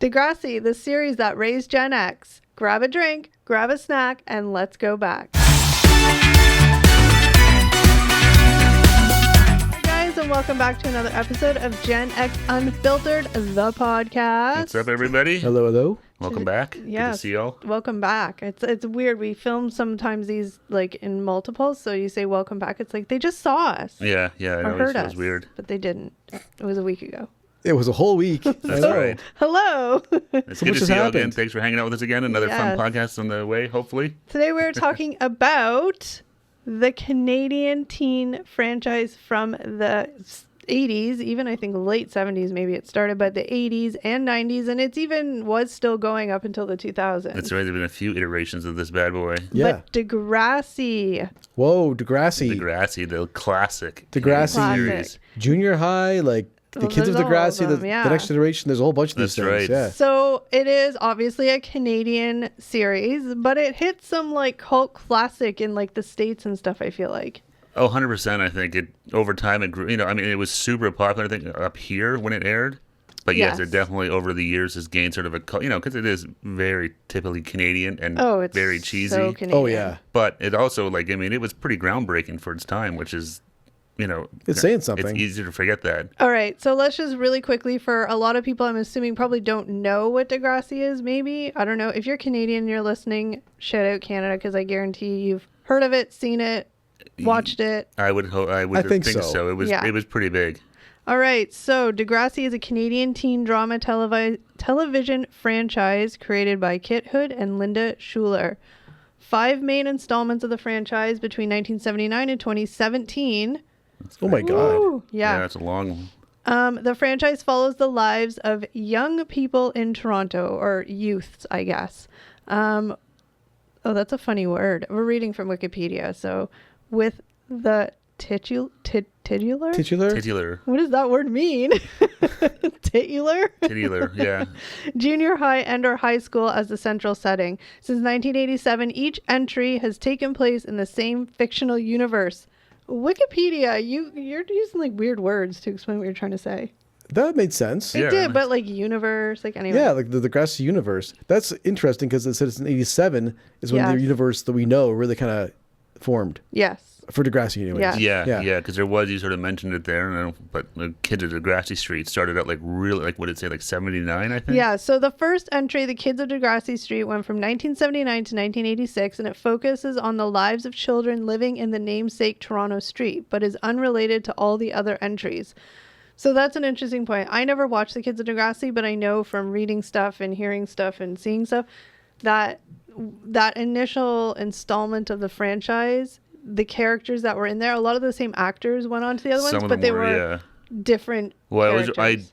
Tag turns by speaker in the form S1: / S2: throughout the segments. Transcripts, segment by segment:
S1: Degrassi, the series that raised Gen X. Grab a drink, grab a snack, and let's go back. Hi guys, and welcome back to another episode of Gen X Unfiltered, the podcast.
S2: What's up, everybody?
S3: Hello, hello.
S2: Welcome back.
S1: Yes.
S2: Good to see y'all.
S1: Welcome back. It's weird. We film sometimes these like in multiples, so you say welcome back. It's like they just saw us.
S2: Yeah, it
S1: Or
S2: always
S1: heard
S2: feels
S1: us,
S2: weird.
S1: but they didn't. It was a week ago.
S3: It was a whole week.
S2: That's right.
S1: Hello.
S2: It's
S3: So
S2: good
S3: much
S2: to
S3: has
S2: see y'all again.
S3: happened.
S2: Thanks for hanging out with us again. Another
S1: Yes.
S2: fun podcast on the way, hopefully.
S1: Today we're talking about the Canadian teen franchise from the 80s, even I think late 70s maybe it started, but the 80s and 90s, and it's even was still going up until the 2000s.
S2: That's right. There have been a few iterations of this bad boy.
S3: Yeah.
S1: But Degrassi.
S3: Whoa, Degrassi.
S2: Degrassi, the classic.
S3: Degrassi.
S1: Classic.
S3: Junior High, like the
S1: Well,
S3: Kids of
S1: there's all of
S3: Degrassi,
S1: them,
S3: the
S1: yeah.
S3: next generation. There's a whole bunch of these
S2: That's
S3: things.
S2: right.
S3: Yeah.
S1: So it is obviously a Canadian series, but it hits some like cult classic in like the States and stuff, I feel like.
S2: Oh, 100%. I think it over time it grew. It was super popular. I think up here when it aired. But yes,
S1: Yes.
S2: it definitely over the years has gained sort of a because it is very typically Canadian and
S1: It's
S2: very cheesy.
S1: So Canadian.
S3: Oh, yeah.
S2: But it also it was pretty groundbreaking for its time, which is
S3: It's saying something.
S2: It's easy to forget that.
S1: All right, so let's just really quickly, for a lot of people, I'm assuming probably don't know what Degrassi is, maybe. I don't know. If you're Canadian and you're listening, shout out Canada, because I guarantee you've heard of it, seen it, watched it.
S2: I would
S3: think
S2: think
S3: so.
S2: so. It was
S1: Yeah.
S2: it was pretty big.
S1: All right, so Degrassi is a Canadian teen drama television franchise created by Kit Hood and Linda Schuler. 5 main installments of the franchise between 1979 and 2017.
S3: Oh my God.
S1: Ooh,
S2: Yeah,
S1: yeah.
S2: that's a long.
S1: The franchise follows the lives of young people in Toronto, or youths, I guess. Oh, that's a funny word. We're reading from Wikipedia. So, with the titular?
S3: Titular?
S2: Titular.
S1: What does that word mean? Titular?
S2: Titular, yeah.
S1: Junior high and or high school as the central setting. Since 1987, each entry has taken place in the same fictional universe. Wikipedia, you're using like weird words to explain what you're trying to say.
S3: That made sense.
S1: It
S2: Yeah,
S1: did,
S2: that
S1: but like universe, like anyway.
S3: Yeah, like the Degrassi universe. That's interesting because it said it's in 87 is when
S1: Yes.
S3: the universe that we know really kind of formed.
S1: Yes.
S3: For Degrassi anyways.
S1: Yeah.
S2: Yeah, because there was, you sort of mentioned it there, but the Kids of Degrassi Street started out like really, like what did it say, like 79, I think?
S1: Yeah, so the first entry, The Kids of Degrassi Street, went from 1979 to 1986, and it focuses on the lives of children living in the namesake Toronto street, but is unrelated to all the other entries. So that's an interesting point. I never watched The Kids of Degrassi, but I know from reading stuff and hearing stuff and seeing stuff that that initial installment of the franchise, the characters that were in there, a lot of the same actors went on to the other
S2: Some
S1: ones,
S2: of
S1: but
S2: them
S1: they
S2: were,
S1: were different characters.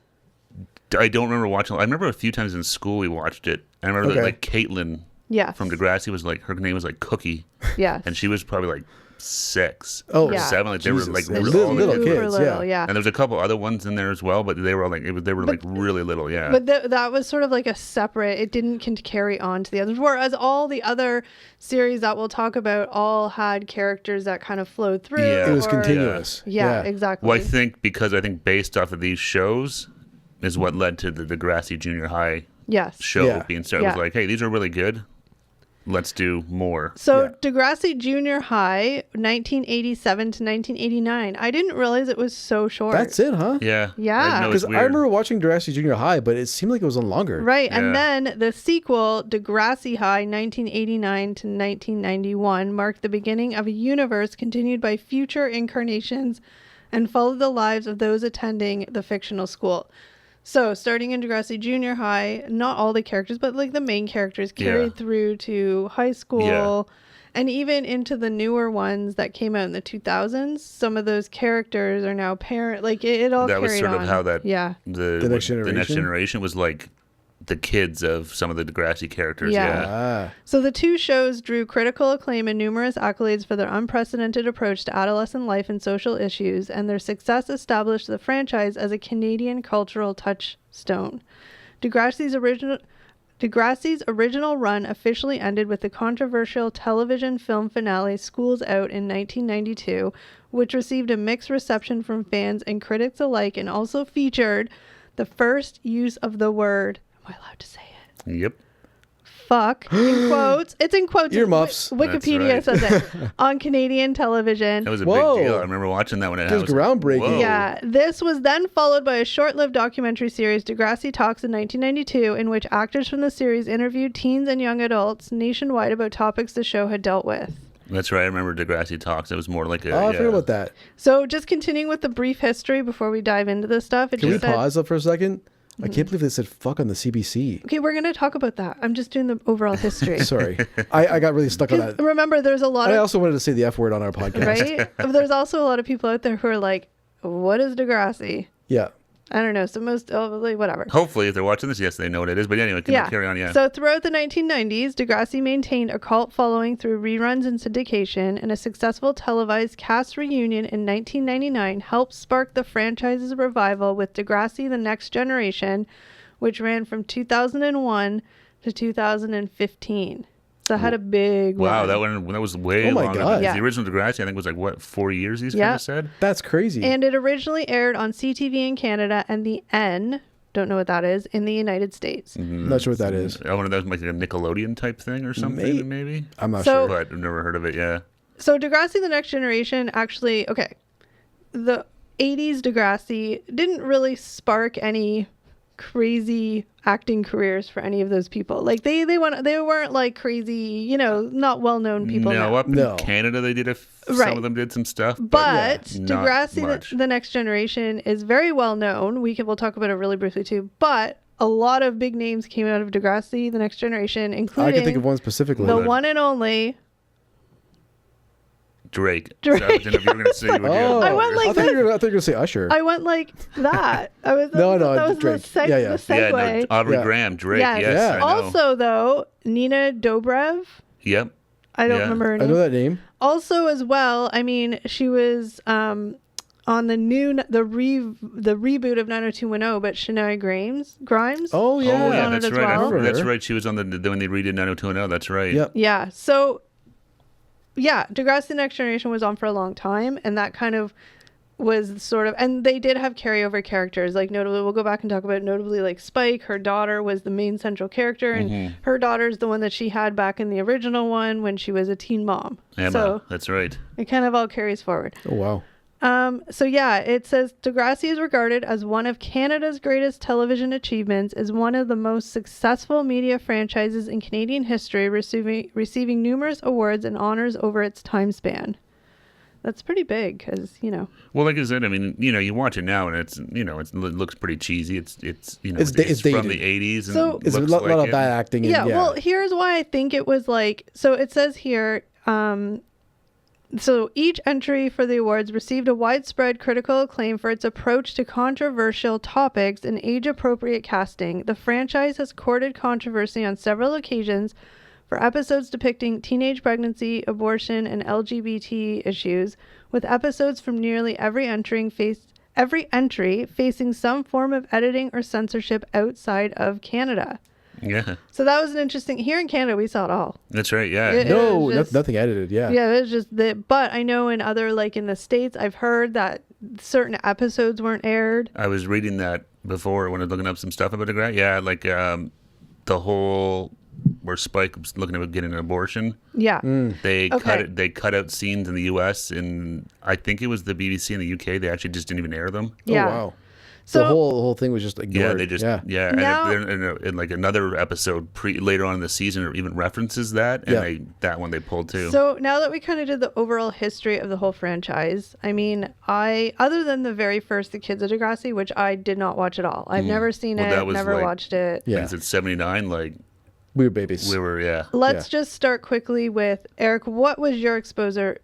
S2: I don't remember watching. I remember a few times in school we watched it. I remember that
S3: Okay.
S2: like Caitlin
S1: Yes.
S2: from Degrassi was like, her name was like Cookie,
S1: Yes.
S2: and she was probably like 6
S3: Oh,
S2: or
S1: Yeah.
S2: 7. Like they were
S3: Jesus.
S2: like
S3: Yeah,
S2: really
S3: little
S2: good.
S3: kids,
S1: Super little,
S3: yeah.
S1: yeah.
S2: And there was a couple other ones in there as well, but they were like they were like really little, yeah.
S1: But that was sort of like a separate, it didn't carry on to the others. Whereas all the other series that we'll talk about all had characters that kind of flowed through.
S2: Yeah.
S3: It was
S1: or-
S3: continuous.
S1: Yeah, exactly.
S2: Well, I think based off of these shows is what led to the Degrassi Junior High
S1: Yes.
S2: show
S3: Yeah.
S2: being started. It was
S1: Yeah.
S2: like, hey, these are really good. Let's do more.
S1: So
S3: Yeah.
S1: Degrassi Junior High, 1987 to 1989. I didn't realize it was so short.
S3: That's it, huh?
S2: Yeah.
S1: Yeah.
S2: I know it's
S3: Because I
S2: weird.
S3: remember watching Degrassi Junior High, but it seemed like it was on longer.
S1: Right. And
S2: Yeah.
S1: then the sequel, Degrassi High, 1989 to 1991, marked the beginning of a universe continued by future incarnations and followed the lives of those attending the fictional school. So, starting in Degrassi Junior High, not all the characters, but like the main characters carried through to high school and even into the newer ones that came out in the 2000s. Some of those characters are now parent. Like it all
S2: that
S1: carried
S2: was sort
S1: on.
S2: of how that
S1: Yeah.
S2: the
S3: Next
S2: the next
S3: Generation?
S2: generation was like the kids of some of the Degrassi characters.
S1: Yeah.
S2: Yeah.
S3: Ah.
S1: So the two shows drew critical acclaim and numerous accolades for their unprecedented approach to adolescent life and social issues, and their success established the franchise as a Canadian cultural touchstone. Degrassi's original run officially ended with the controversial television film finale School's Out in 1992, which received a mixed reception from fans and critics alike and also featured the first use of the word, I allowed to say it?
S2: Yep.
S1: Fuck, in quotes. It's in quotes.
S3: Earmuffs.
S1: Wikipedia
S2: That's
S1: says it. On Canadian television.
S2: That was a
S3: Whoa.
S2: big deal. I remember watching that when it
S3: It was groundbreaking.
S2: Whoa.
S1: Yeah, this was then followed by a short-lived documentary series, Degrassi Talks, in 1992, in which actors from the series interviewed teens and young adults nationwide about topics the show had dealt with.
S2: That's right. I remember Degrassi Talks. It was more like a.
S3: Oh, I forgot about that.
S1: So just continuing with the brief history before we dive into this stuff.
S3: Can we pause up for a second? I can't believe they said fuck on the CBC.
S1: Okay, we're going to talk about that. I'm just doing the overall history.
S3: Sorry. I got really stuck on that.
S1: Remember, there's a lot
S3: I
S1: of...
S3: also wanted to say the F word on our podcast.
S1: Right? But there's also a lot of people out there who are like, what is Degrassi?
S3: Yeah.
S1: I don't know. So most, whatever.
S2: Hopefully, if they're watching this, yes, they know what it is. But anyway, carry on. Yeah.
S1: So throughout the 1990s, Degrassi maintained a cult following through reruns and syndication, and a successful televised cast reunion in 1999 helped spark the franchise's revival with Degrassi: The Next Generation, which ran from 2001 to 2015. So it had a big
S2: Wow,
S1: run.
S2: that was way
S3: Oh my
S2: longer.
S3: God.
S2: Than
S1: Yeah.
S2: The original Degrassi, I think, was like, what, 4 years, these
S1: Yeah.
S2: kind of said?
S3: That's crazy.
S1: And it originally aired on CTV in Canada and the N, don't know what that is, in the United States.
S3: Not sure what that is.
S2: I wonder if that was like a Nickelodeon type thing or something, maybe?
S3: I'm not
S1: So-
S3: sure.
S2: But I've never heard of it, yeah.
S1: So Degrassi: The Next Generation actually, okay, the 80s Degrassi didn't really spark any crazy acting careers for any of those people. Like they weren't like crazy, not well-known people.
S2: No,
S1: now.
S2: up
S3: No.
S2: in Canada, they did
S1: Right.
S2: some of them did some stuff.
S1: But
S2: yeah, not
S1: Degrassi:
S2: much.
S1: the Next Generation is very well known. We'll talk about it really briefly too. But a lot of big names came out of Degrassi: The Next Generation, including
S3: I can think of one specifically.
S1: the
S2: Hold on.
S1: one and only.
S2: Drake.
S1: Drake.
S2: So I didn't know if you were going to say you were
S3: Oh,
S1: I went like
S3: I thought you were going to say Usher.
S1: I went like that. I was
S3: No,
S1: that was
S3: Drake.
S1: the
S3: Yeah, yeah.
S1: the segue.
S2: Yeah, no, Aubrey
S3: Yeah.
S2: Graham, Drake.
S1: Yes.
S2: Yes,
S3: Yeah.
S2: I know.
S1: Also, though, Nina Dobrev.
S2: Yep.
S1: I don't
S2: Yeah.
S1: remember her
S3: I
S1: name.
S3: know that name.
S1: Also, as well, I mean, she was on the reboot of 90210, but Shania Grimes.
S3: Oh, yeah.
S2: Oh, yeah,
S1: on it
S2: that's
S1: as
S2: right.
S1: well.
S3: I remember
S2: That's
S3: her.
S2: right. She was on when they redid 90210. That's right.
S3: Yep.
S1: Yeah. So, yeah, Degrassi: Next Generation was on for a long time, and that kind of was sort of, and they did have carryover characters, like notably, we'll go back and talk about notably like Spike, her daughter was the main central character, and her daughter's the one that she had back in the original one when she was a teen mom.
S2: Emma.
S1: So
S2: That's right.
S1: it kind of all carries forward.
S3: Oh, wow.
S1: So yeah, it says Degrassi is regarded as one of Canada's greatest television achievements, is one of the most successful media franchises in Canadian history, receiving numerous awards and honors over its time span. That's pretty big because,
S2: Well, like I said, I mean, you watch it now and it looks pretty cheesy. It's
S3: It's
S2: from
S3: dated.
S2: the 80s and
S1: So-
S3: It's a
S2: looks
S3: lot
S2: like
S3: of
S2: it.
S3: bad acting. And,
S1: yeah, well, here's why I think it was like, so it says here, so each entry for the awards received a widespread critical acclaim for its approach to controversial topics and age-appropriate casting. The franchise has courted controversy on several occasions for episodes depicting teenage pregnancy, abortion, and LGBT issues, with episodes from nearly every entry facing some form of editing or censorship outside of Canada.
S2: Yeah,
S1: So that was an interesting. Here in Canada, we saw it all.
S2: that's right. Yeah.
S1: It-
S3: no,
S1: was just-
S3: nothing edited. Yeah.
S1: Yeah, it was just that. But I know in other, like in the States, I've heard that certain episodes weren't aired.
S2: I was reading that before when I was looking up some stuff about Degrassi. Yeah, like the whole where Spike was looking at getting an abortion.
S1: Yeah.
S2: They
S1: Okay.
S2: They cut out scenes in the U.S. and I think it was the BBC in the UK. They actually just didn't even air them.
S1: Yeah.
S3: Oh, wow.
S1: So
S3: The whole thing was just ignored.
S2: Yeah, they just
S3: Yeah.
S1: Now-
S2: and like another episode later on in the season, or even references that, and that one they pulled too.
S1: So now that we kind of did the overall history of the whole franchise, I mean, other than the very first, The Kids of Degrassi, which I did not watch at all. I've never seen
S2: Well,
S1: it,
S2: that was
S1: never
S2: like-
S1: watched it.
S3: Yeah.
S2: Like I said, 79. Like
S3: We were babies.
S2: we were, yeah.
S1: Let's just start quickly with Eric. What was your exposure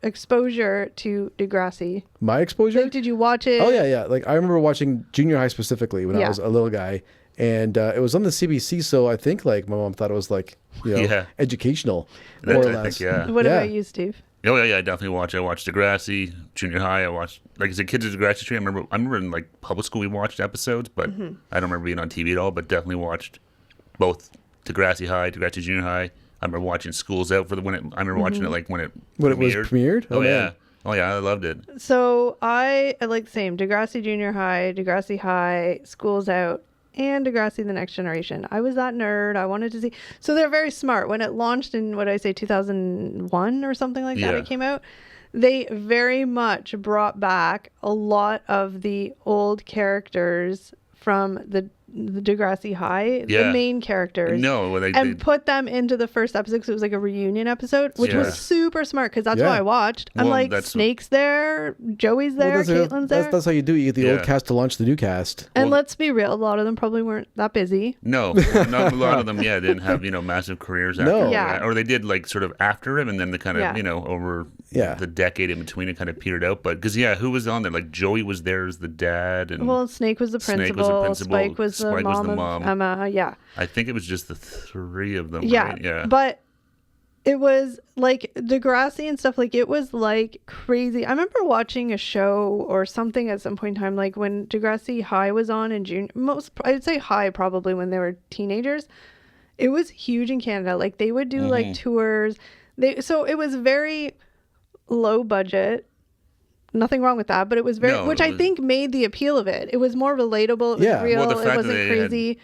S1: to Degrassi?
S3: My exposure?
S1: Like, did you watch it?
S3: Oh, yeah. Like, I remember watching Junior High specifically when I
S1: Yeah.
S3: was a little guy. And it was on the CBC, so I think, like, my mom thought it was, like,
S2: Yeah.
S3: educational,
S2: That,
S3: more or
S2: I
S3: less.
S2: think, yeah.
S1: What
S3: Yeah.
S1: about you, Steve?
S2: Oh yeah, I definitely watched. I watched Degrassi, Junior High. I watched, like I said, Kids of Degrassi. I remember in like public school we watched episodes, but I don't remember being on TV at all. But definitely watched both Degrassi High, Degrassi Junior High. I remember watching Schools Out I remember watching it like when it
S3: When it was premiered?
S2: Oh,
S3: Oh,
S2: yeah.
S3: man.
S2: Oh yeah, I loved it.
S1: So I like the same Degrassi Junior High, Degrassi High, School's Out, and Degrassi: The Next Generation. I was that nerd. I wanted to see. So they're very smart. When it launched in, what did I say, 2001 or something like that, it came out. They very much brought back a lot of the old characters from the Degrassi High, the main characters, and put them into the first episode because it was like a reunion episode, which was super smart because that's what I watched. I'm like, Snake's there, Joey's there, Caitlin's there.
S3: That's how you do it. You get the old cast to launch the new cast.
S1: And let's be real, a lot of them probably weren't that busy.
S2: No, not a lot of them. Didn't have massive careers after that. Or they did like sort of after him, and then they kind of over the decade in between it kind of petered out. But because who was on there? Like Joey was there as the dad, and
S1: Snake was the principal. Spike was the mom of Emma.
S2: I think it was just the three of them.
S1: Yeah,
S2: right? Yeah.
S1: But it was like Degrassi and stuff. Like it was like crazy. I remember watching a show or something at some point in time, like when Degrassi High was on in June. I'd say High probably when they were teenagers. It was huge in Canada. Like they would do like tours. So it was very low budget. Nothing wrong with that, but it was which I think made the appeal of it. It was more relatable. It was real. It wasn't crazy.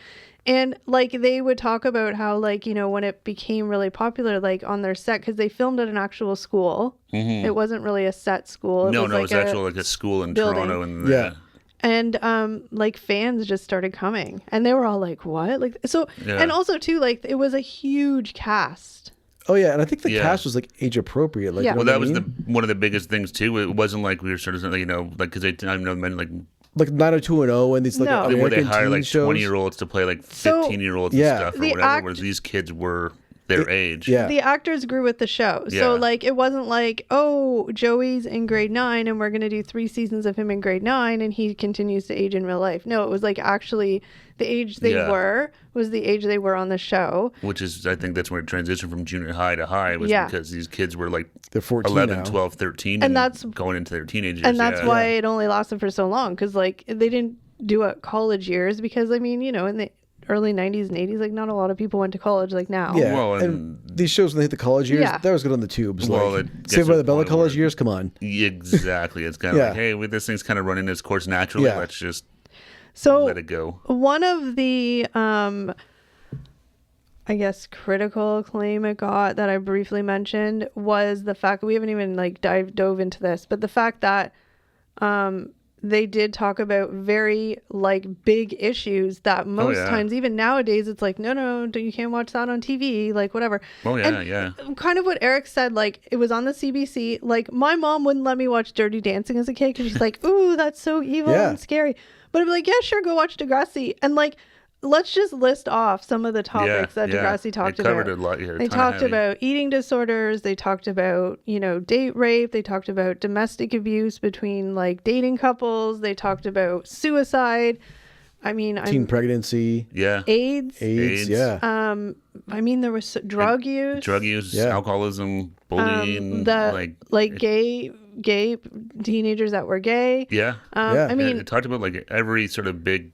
S1: And like they would talk about how like, when it became really popular, like on their set, because they filmed at an actual school. It wasn't really a set school.
S2: It was actual like a school in
S1: building.
S2: Toronto.
S1: And like fans just started coming and they were all like, what? Like, so, and also too, like it was a huge cast.
S3: Oh yeah, and I think the cast was like age appropriate. Like,
S2: well, that was one of the biggest things too. It wasn't like we were sort of like because I know men like
S3: 90210 and these like American
S2: where they hire like
S3: shows.
S2: 20-year-olds to play like 15-year-olds and stuff or whatever. Whereas these kids were their age.
S3: Yeah,
S1: the actors grew with the show. So like it wasn't like, oh, Joey's in grade 9 and we're gonna do 3 seasons of him in grade 9 and he continues to age in real life. No, it was like actually the age they were was the age they were on the show.
S2: Which is, I think that's where it transitioned from junior high to high was because these kids were like
S3: they're 14
S2: 11,
S3: now.
S2: 12, 13 and that's going into their teenagers.
S1: And that's why it only lasted for so long because like they didn't do it college years because I mean, in the early 90s and 80s, like not a lot of people went to college like now.
S3: Yeah, well, and these shows when they hit the college years, that was good on the tubes. Well, like Saved by the Bell college years, come on.
S2: Exactly. It's kind of like, hey, this thing's kind of running its course naturally. Let's just let it go. One
S1: of the, I guess, critical acclaim it got that I briefly mentioned was the fact that we haven't even like dove into this, but the fact that they did talk about very like big issues that most times, even nowadays, it's like, no, you can't watch that on TV, like whatever. Kind of what Eric said, like it was on the CBC. Like my mom wouldn't let me watch Dirty Dancing as a kid because she's like, ooh, that's so evil and scary. But I'd be like, yeah, sure, go watch Degrassi. And like, let's just list off some of the topics that Degrassi talked about.
S2: A lot,
S1: they talked about eating disorders. They talked about, date rape. They talked about domestic abuse between like dating couples. They talked about suicide. I mean,
S3: teen pregnancy.
S2: Yeah.
S1: AIDS.
S3: Yeah.
S1: I mean, there was drug use.
S2: Alcoholism, bullying.
S1: Like gay teenagers that were gay.
S2: Yeah.
S1: I mean,
S2: it talked about like every sort of big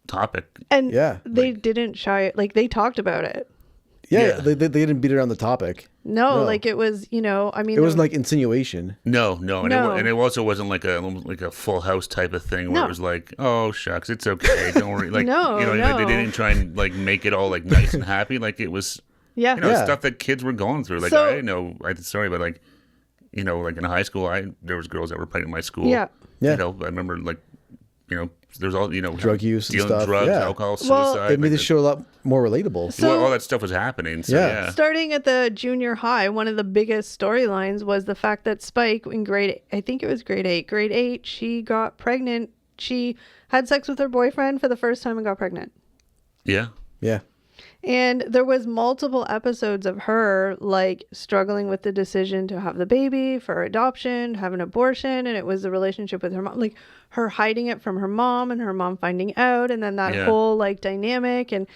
S2: topic,
S1: and they didn't shy, like they talked about it.
S3: They didn't beat around the topic.
S1: No, like it was, I mean,
S3: it wasn't like insinuation.
S2: No, and it also wasn't like a Full House type of thing where it was like, oh shucks, it's okay, don't worry. Like they didn't try and like make it all like nice and happy. Like it was, stuff that kids were going through. Like I know, sorry, but like, like in high school, there was girls that were pregnant in my school.
S1: Yeah.
S2: I remember like, there's all,
S3: drug use and stuff.
S2: Drugs, alcohol, suicide.
S3: It made the show a lot more relatable.
S2: So, all that stuff was happening. So,
S1: starting at the junior high, one of the biggest storylines was the fact that Spike in grade 8, she got pregnant. She had sex with her boyfriend for the first time and got pregnant.
S2: Yeah.
S3: Yeah.
S1: And there was multiple episodes of her like struggling with the decision to have the baby, for adoption, have an abortion, and it was the relationship with her mom, like her hiding it from her mom and her mom finding out, and then that whole like dynamic. And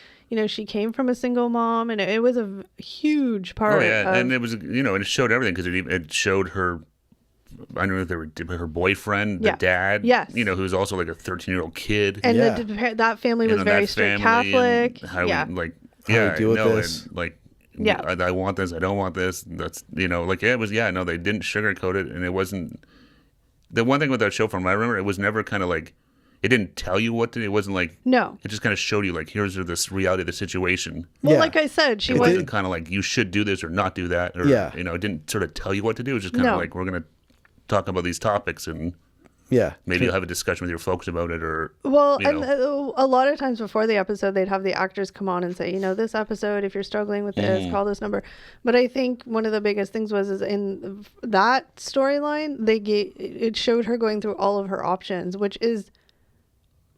S1: she came from a single mom, and it was a huge part.
S2: And it was and it showed everything because it showed her. I don't know if they were her boyfriend, the dad, who was also like a 13-year-old kid,
S1: and that family was very strict Catholic.
S3: How to deal with this.
S2: And, like, I want this, I don't want this. That's, like, it was, no, they didn't sugarcoat it. And it wasn't, the one thing with that show from, I remember it was never kind of like, it didn't tell you what to do. It wasn't like,
S1: no.
S2: It just kind of showed you like, here's this reality of the situation.
S1: Well, like I said,
S2: it wasn't kind of like, you should do this or not do that. Or, you know, it didn't sort of tell you what to do. It was just kind of like, we're going to talk about these topics and maybe you'll have a discussion with your folks about it or,
S1: and a lot of times before the episode, they'd have the actors come on and say, you know, this episode, if you're struggling with this, call this number. But I think one of the biggest things is in that storyline, it showed her going through all of her options, which is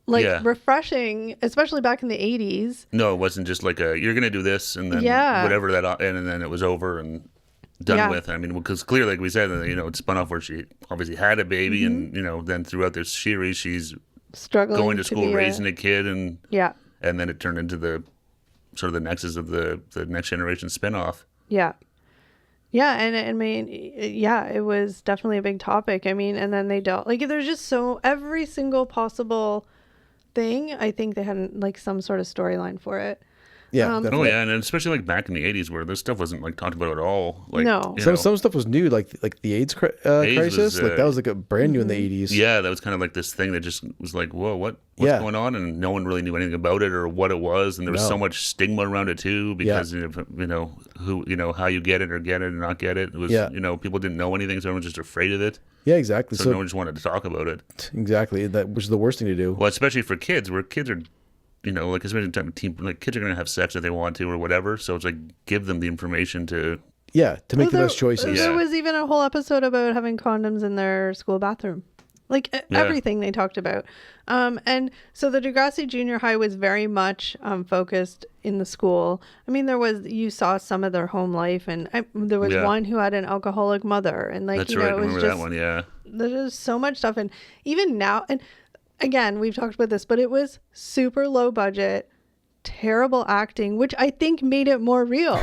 S1: like refreshing, especially back in the 80s.
S2: No, it wasn't just like you're going to do this and then whatever that, and then it was over and done with. I mean, because clearly, like we said, you know, it spun off where she obviously had a baby, and you know, then throughout this series, she's
S1: struggling,
S2: going to school, raising a kid, and
S1: and
S2: then it turned into the sort of the nexus of the next generation spinoff.
S1: And I mean, it was definitely a big topic. I mean, and then they dealt like there's just every single possible thing. I think they had like some sort of storyline for it.
S2: And especially like back in the 80s where this stuff wasn't like talked about at all. Like,
S3: some stuff was new, like the AIDS crisis. Was, like that was like a brand new in the 80s.
S2: Yeah, that was kind of like this thing that just was like, whoa, what's going on? And no one really knew anything about it or what it was. And there was so much stigma around it too because how you get it or not get it. It was people didn't know anything, so everyone was just afraid of it.
S3: Yeah, exactly.
S2: So no one just wanted to talk about it.
S3: Exactly, that was the worst thing to do.
S2: Well, especially for kids, where kids are. You know, like especially like kids are going to have sex if they want to or whatever. So it's like give them the information to
S3: make the best choices.
S1: There was even a whole episode about having condoms in their school bathroom, like everything they talked about. And so the Degrassi Junior High was very much focused in the school. I mean, you saw some of their home life, and there was one who had an alcoholic mother, and like
S2: that's right.
S1: it was
S2: remember
S1: just
S2: that one. Yeah,
S1: there's so much stuff, and even now and. Again, we've talked about this, but it was super low budget, terrible acting, which I think made it more real.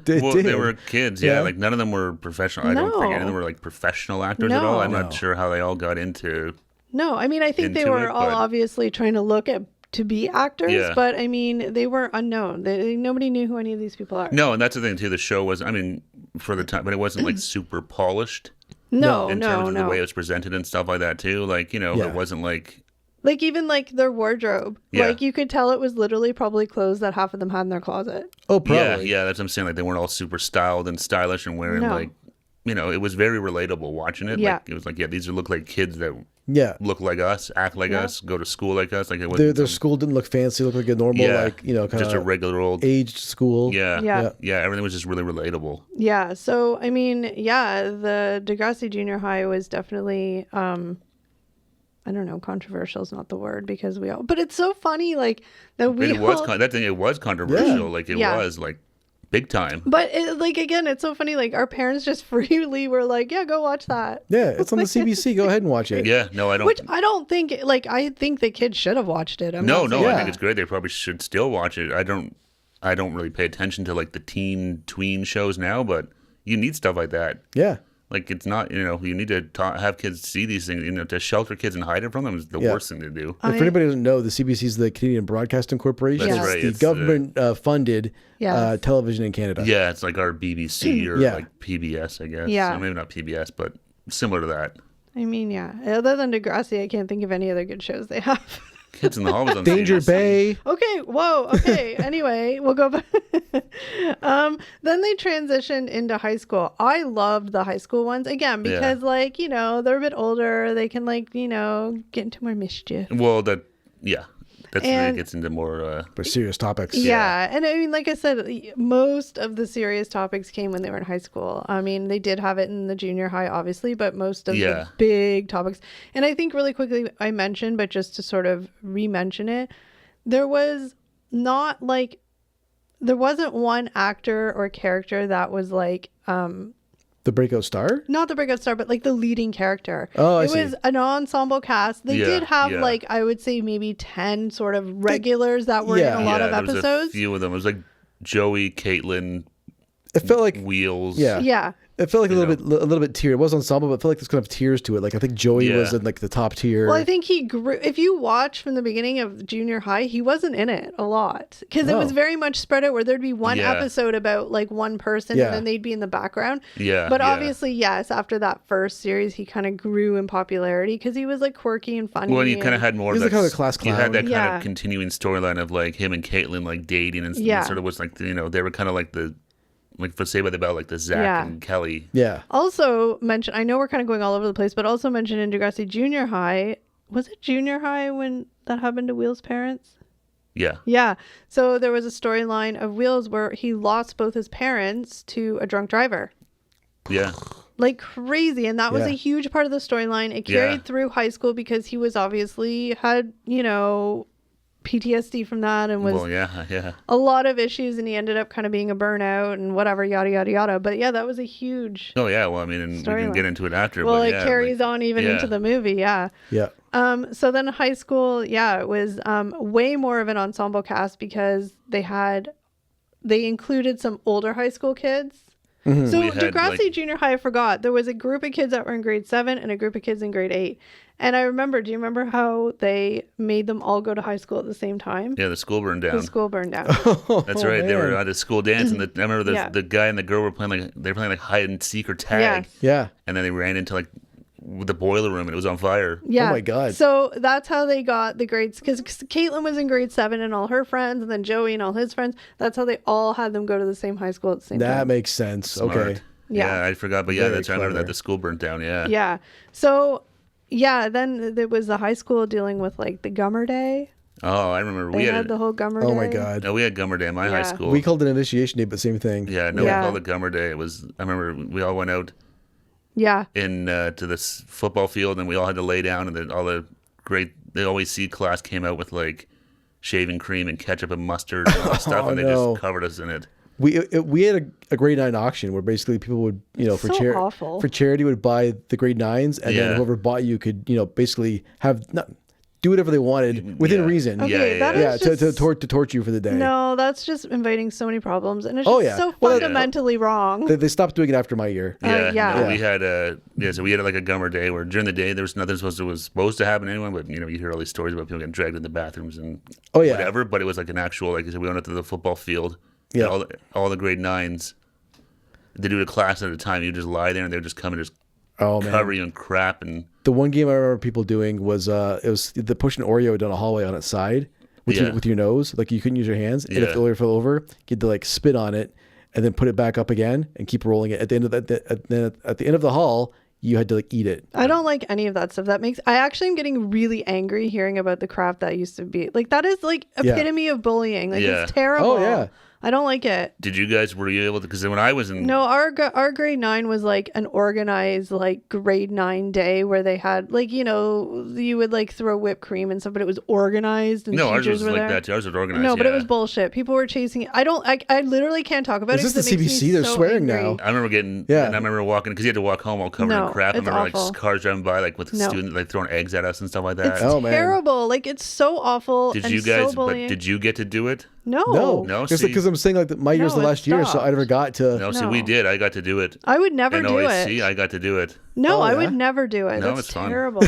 S2: They were kids, like none of them were professional. I don't think any of them were like professional actors at all. I'm not sure how they all got into.
S1: No, I mean, I think they were all obviously trying to look to be actors, but I mean, they were unknown. Nobody knew who any of these people are.
S2: No, and that's the thing too. The show was, I mean, for the time, but it wasn't like super polished.
S1: In terms
S2: of the way it was presented and stuff like that too. Like, it wasn't like.
S1: Like even like their wardrobe, like you could tell it was literally probably clothes that half of them had in their closet.
S3: Oh, probably.
S2: Yeah, that's what I'm saying. Like they weren't all super styled and stylish and wearing like, it was very relatable watching it.
S1: Yeah.
S2: Like it was like, these look like kids that look like us, act like us, go to school like us. Like it wasn't
S3: their school didn't look fancy, looked like a normal, kind of
S2: just a regular old
S3: aged school.
S2: Yeah. Everything was just really relatable.
S1: Yeah. So I mean, the Degrassi Junior High was definitely. I don't know, controversial is not the word because but it's so funny, like that it
S2: was controversial, like it was like big time.
S1: But again, it's so funny, like our parents just freely were like, yeah, go watch that.
S3: Yeah, it's on the CBC. Go ahead and watch it.
S2: Yeah, no, I don't.
S1: Which I don't think, I think the kids should have watched it.
S2: I think it's great. They probably should still watch it. I don't really pay attention to like the tween shows now, but you need stuff like that.
S3: Yeah.
S2: Like, it's not, you need to have kids see these things, to shelter kids and hide it from them is the worst thing to do.
S3: If anybody doesn't know, the CBC is the Canadian Broadcasting Corporation.
S2: That's right.
S3: It's the government-funded television in Canada.
S2: Yeah, it's like our BBC or like PBS, I guess.
S1: Yeah.
S2: So maybe not PBS, but similar to that.
S1: I mean, other than Degrassi, I can't think of any other good shows they have.
S2: Kids in the Hall was on
S3: Danger
S2: CBC.
S3: Bay.
S1: Okay, whoa, okay. Anyway, we'll go back. Then they transitioned into high school. I loved the high school ones, again, because, they're a bit older. They can, get into more mischief.
S2: Well, that's where it gets into more
S3: serious topics.
S1: Yeah, and I mean, like I said, most of the serious topics came when they were in high school. I mean, they did have it in the junior high, obviously, but most of the big topics. And I think really quickly I mentioned, but just to sort of re-mention it, there was not there wasn't one actor or character that was
S3: the breakout star?
S1: Not the breakout star, but the leading character.
S3: Oh, I
S1: see. It was an ensemble cast. They did have I would say maybe 10 sort of regulars that were in a lot of episodes.
S2: There was a few of them. It was like Joey, Caitlin.
S3: It felt like
S2: Wheels.
S1: Yeah.
S3: It felt like a little bit tier. It was ensemble, but it felt like there's kind of tiers to it. Like I think Joey was in like the top tier.
S1: Well, I think he grew. If you watch from the beginning of Junior High, he wasn't in it a lot because it was very much spread out. Where there'd be one episode about like one person, and then they'd be in the background.
S2: Yeah.
S1: But obviously, yes, after that first series, he kind of grew in popularity because he was like quirky and funny.
S2: Well, you kind of had more.
S3: He was kind of a class clown.
S2: You had that kind of continuing storyline of like him and Caitlin like dating and sort of was like they were kind of like the. Like for Saved by the Bell, like the Zach and Kelly.
S3: Yeah.
S1: Also mentioned, I know we're kind of going all over the place, but also mentioned in Degrassi Junior High, was it Junior High when that happened to Will's parents?
S2: Yeah.
S1: Yeah. So there was a storyline of Will's where he lost both his parents to a drunk driver.
S2: Yeah.
S1: Like crazy. And that was a huge part of the storyline. It carried through high school because he was obviously had, PTSD from that and was a lot of issues, and he ended up kind of being a burnout and whatever, yada yada yada. But yeah, that was a huge
S2: and we can get into it after.
S1: Well,
S2: but
S1: it carries on even into the movie. Yeah. So then high school, it was way more of an ensemble cast because they included some older high school kids. Mm-hmm. So Degrassi Junior High, I forgot, there was a group of kids that were in grade 7 and a group of kids in grade 8. And do you remember how they made them all go to high school at the same time?
S2: Yeah, the school burned down.
S1: That's right.
S2: Man. They were at a school dance, and I remember the guy and the girl were playing like hide and seek or tag.
S3: Yeah.
S2: And then they ran into like the boiler room, and it was on fire.
S1: Yeah.
S3: Oh my God.
S1: So that's how they got the grades, because Caitlin was in grade 7 and all her friends, and then Joey and all his friends. That's how they all had them go to the same high school at the same time.
S3: That makes sense.
S2: Smart.
S3: Okay.
S2: Yeah, I forgot, but that's I remember that the school burnt down. Yeah.
S1: Yeah. So. Yeah, then there was the high school dealing with like the Gummer Day.
S2: Oh, I remember.
S1: We had the whole Gummer Day.
S3: Oh my God.
S2: No, we had Gummer Day in my high school.
S3: We called it Initiation Day, but same thing.
S2: Yeah, we called it Gummer Day. It was. I remember we all went out.
S1: Yeah.
S2: To this football field, and we all had to lay down, and then all the they always see class came out with like shaving cream and ketchup and mustard and all that stuff, and they just covered us in it.
S3: We had a grade 9 auction where basically people would, for charity would buy the grade 9s, and then whoever bought you could, basically do whatever they wanted within reason.
S1: Okay,
S3: to torture you for the day.
S1: No, that's just inviting so many problems, and it's just so fundamentally wrong.
S3: They stopped doing it after my year.
S2: We had so we had like a Gummer Day where during the day there was nothing supposed to happen anyway, but you hear all these stories about people getting dragged in the bathrooms and whatever. But it was like an actual, like I said, we went out to the football field. Yeah, all the grade 9s. They do a class at a time. You just lie there, and they would just come and just cover you in crap. And
S3: the one game I remember people doing was it was the pushing Oreo down a hallway on its side with your nose. Like you couldn't use your hands, and if the Oreo fell over, you had to like spit on it and then put it back up again and keep rolling it. At the end of at the end of the hall, you had to like eat it.
S1: I don't like any of that stuff. I actually am getting really angry hearing about the crap that used to be. Like that is like epitome of bullying. Like it's terrible.
S3: Oh yeah.
S1: I don't like it.
S2: Were you able to, because when I was in...
S1: No, our grade 9 was like an organized like grade 9 day where they had like, you would like throw whipped cream and stuff, but it was organized and
S2: ours was
S1: were
S2: like
S1: there.
S2: That too. Ours was organized.
S1: No, but it was bullshit. People were chasing it. I literally can't talk about it.
S3: Is this the CBC? They're swearing
S1: angry.
S3: now.
S2: I remember and I remember walking, because you had to walk home all covered in crap. I remember
S1: awful.
S2: like cars driving by like with students like throwing eggs at us and stuff like that.
S1: It's terrible. Like it's so awful.
S2: Did you get to do it?
S1: No.
S3: Because I'm saying like my year's the last year, so I never got to.
S2: No, see, we did. I got to do it.
S1: I would never do it.
S2: See, I got to do it.
S1: No, I would never do it.
S2: No,
S1: That's
S2: it's
S1: terrible.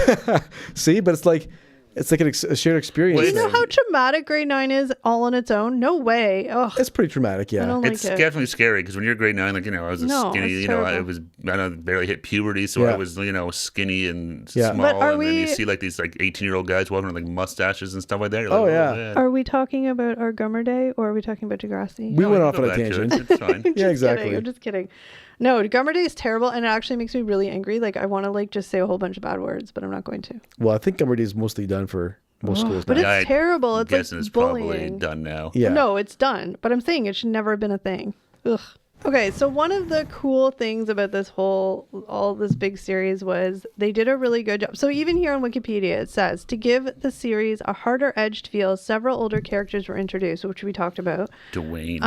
S3: See, but it's like a shared experience.
S1: Well, you know how traumatic grade 9 is all on its own? No way. Ugh.
S3: It's pretty traumatic, yeah.
S1: I don't
S2: it's definitely scary, because when you're grade 9, like, I was skinny, I barely hit puberty, so I was, skinny and small. But then you see like these like 18-year-old guys walking with like mustaches and stuff like that.
S3: Like, yeah.
S1: Are we talking about our Gummer Day, or are we talking about Degrassi?
S3: We went off on a tangent.
S2: It's fine.
S3: Yeah, exactly.
S1: Kidding. I'm just kidding. No, Gummer Day is terrible, and it actually makes me really angry. Like, I want to like just say a whole bunch of bad words, but I'm not going to.
S3: Well, I think Gummer Day is mostly done for most schools now.
S1: But it's terrible. It's like
S2: it's
S1: bullying.
S2: Probably done now.
S3: Yeah.
S1: No, it's done. But I'm saying it should never have been a thing. Ugh. Okay, so one of the cool things about all this big series was they did a really good job. So even here on Wikipedia, it says, to give the series a harder-edged feel, several older characters were introduced, which we talked about.
S2: Dwayne.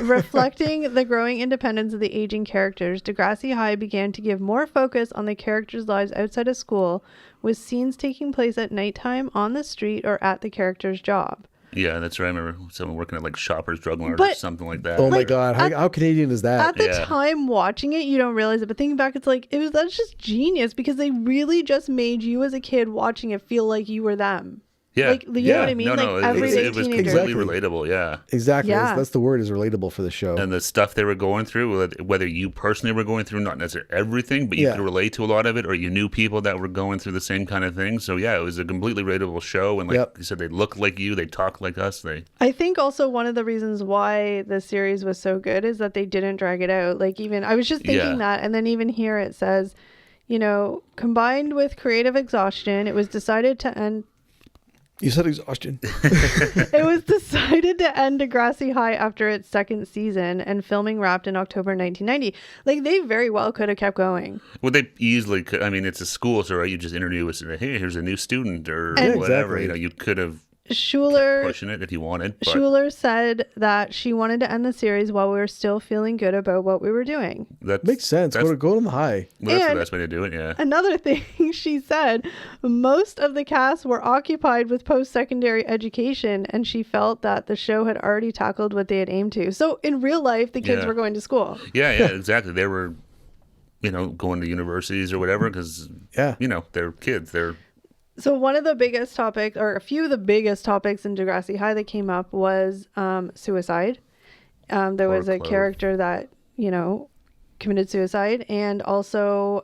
S1: Reflecting the growing independence of the aging characters, Degrassi High began to give more focus on the characters' lives outside of school, with scenes taking place at nighttime, on the street, or at the character's job.
S2: Yeah, that's right. I remember someone working at like Shoppers Drug Mart or something like that.
S3: Oh my God, how Canadian is that?
S1: At the time watching it, you don't realize it, but thinking back, it's like that's just genius because they really just made you as a kid watching it feel like you were them.
S2: Yeah,
S1: like you know what I mean.
S2: No,
S1: like everyday
S2: it was
S1: teenager.
S2: completely relatable. Yeah,
S3: exactly.
S1: Yeah.
S3: That's the word, is relatable for the show.
S2: And the stuff they were going through, whether you personally were going through, not necessarily everything, but you could relate to a lot of it, or you knew people that were going through the same kind of thing. So yeah, it was a completely relatable show. And like you said, they look like you, they talk like us.
S1: I think also one of the reasons why the series was so good is that they didn't drag it out. Like even I was just thinking that, and then even here it says, combined with creative exhaustion, it was decided to end.
S3: You said exhaustion.
S1: It was decided to end Degrassi High after its second season, and filming wrapped in October 1990. Like, they very well could have kept going.
S2: Well, they easily could. I mean, it's a school, so right, you just introduce it. Hey, here's a new student or whatever.
S3: Exactly.
S2: You could have
S1: Schuler
S2: kept pushing it if you wanted. But
S1: Schuler said that she wanted to end the series while we were still feeling good about what we were doing.
S2: that
S3: Makes sense. Go on the high.
S2: Well, that's
S1: And
S2: the best way to do it, yeah.
S1: Another thing she said, most of the cast were occupied with post-secondary education, and she felt that the show had already tackled what they had aimed to. So in real life, the kids were going to school.
S2: Yeah, exactly. They were, going to universities or whatever because, they're kids.
S1: So one of the biggest topics, or a few of the biggest topics in Degrassi High that came up was suicide. There was a character that, committed suicide, and also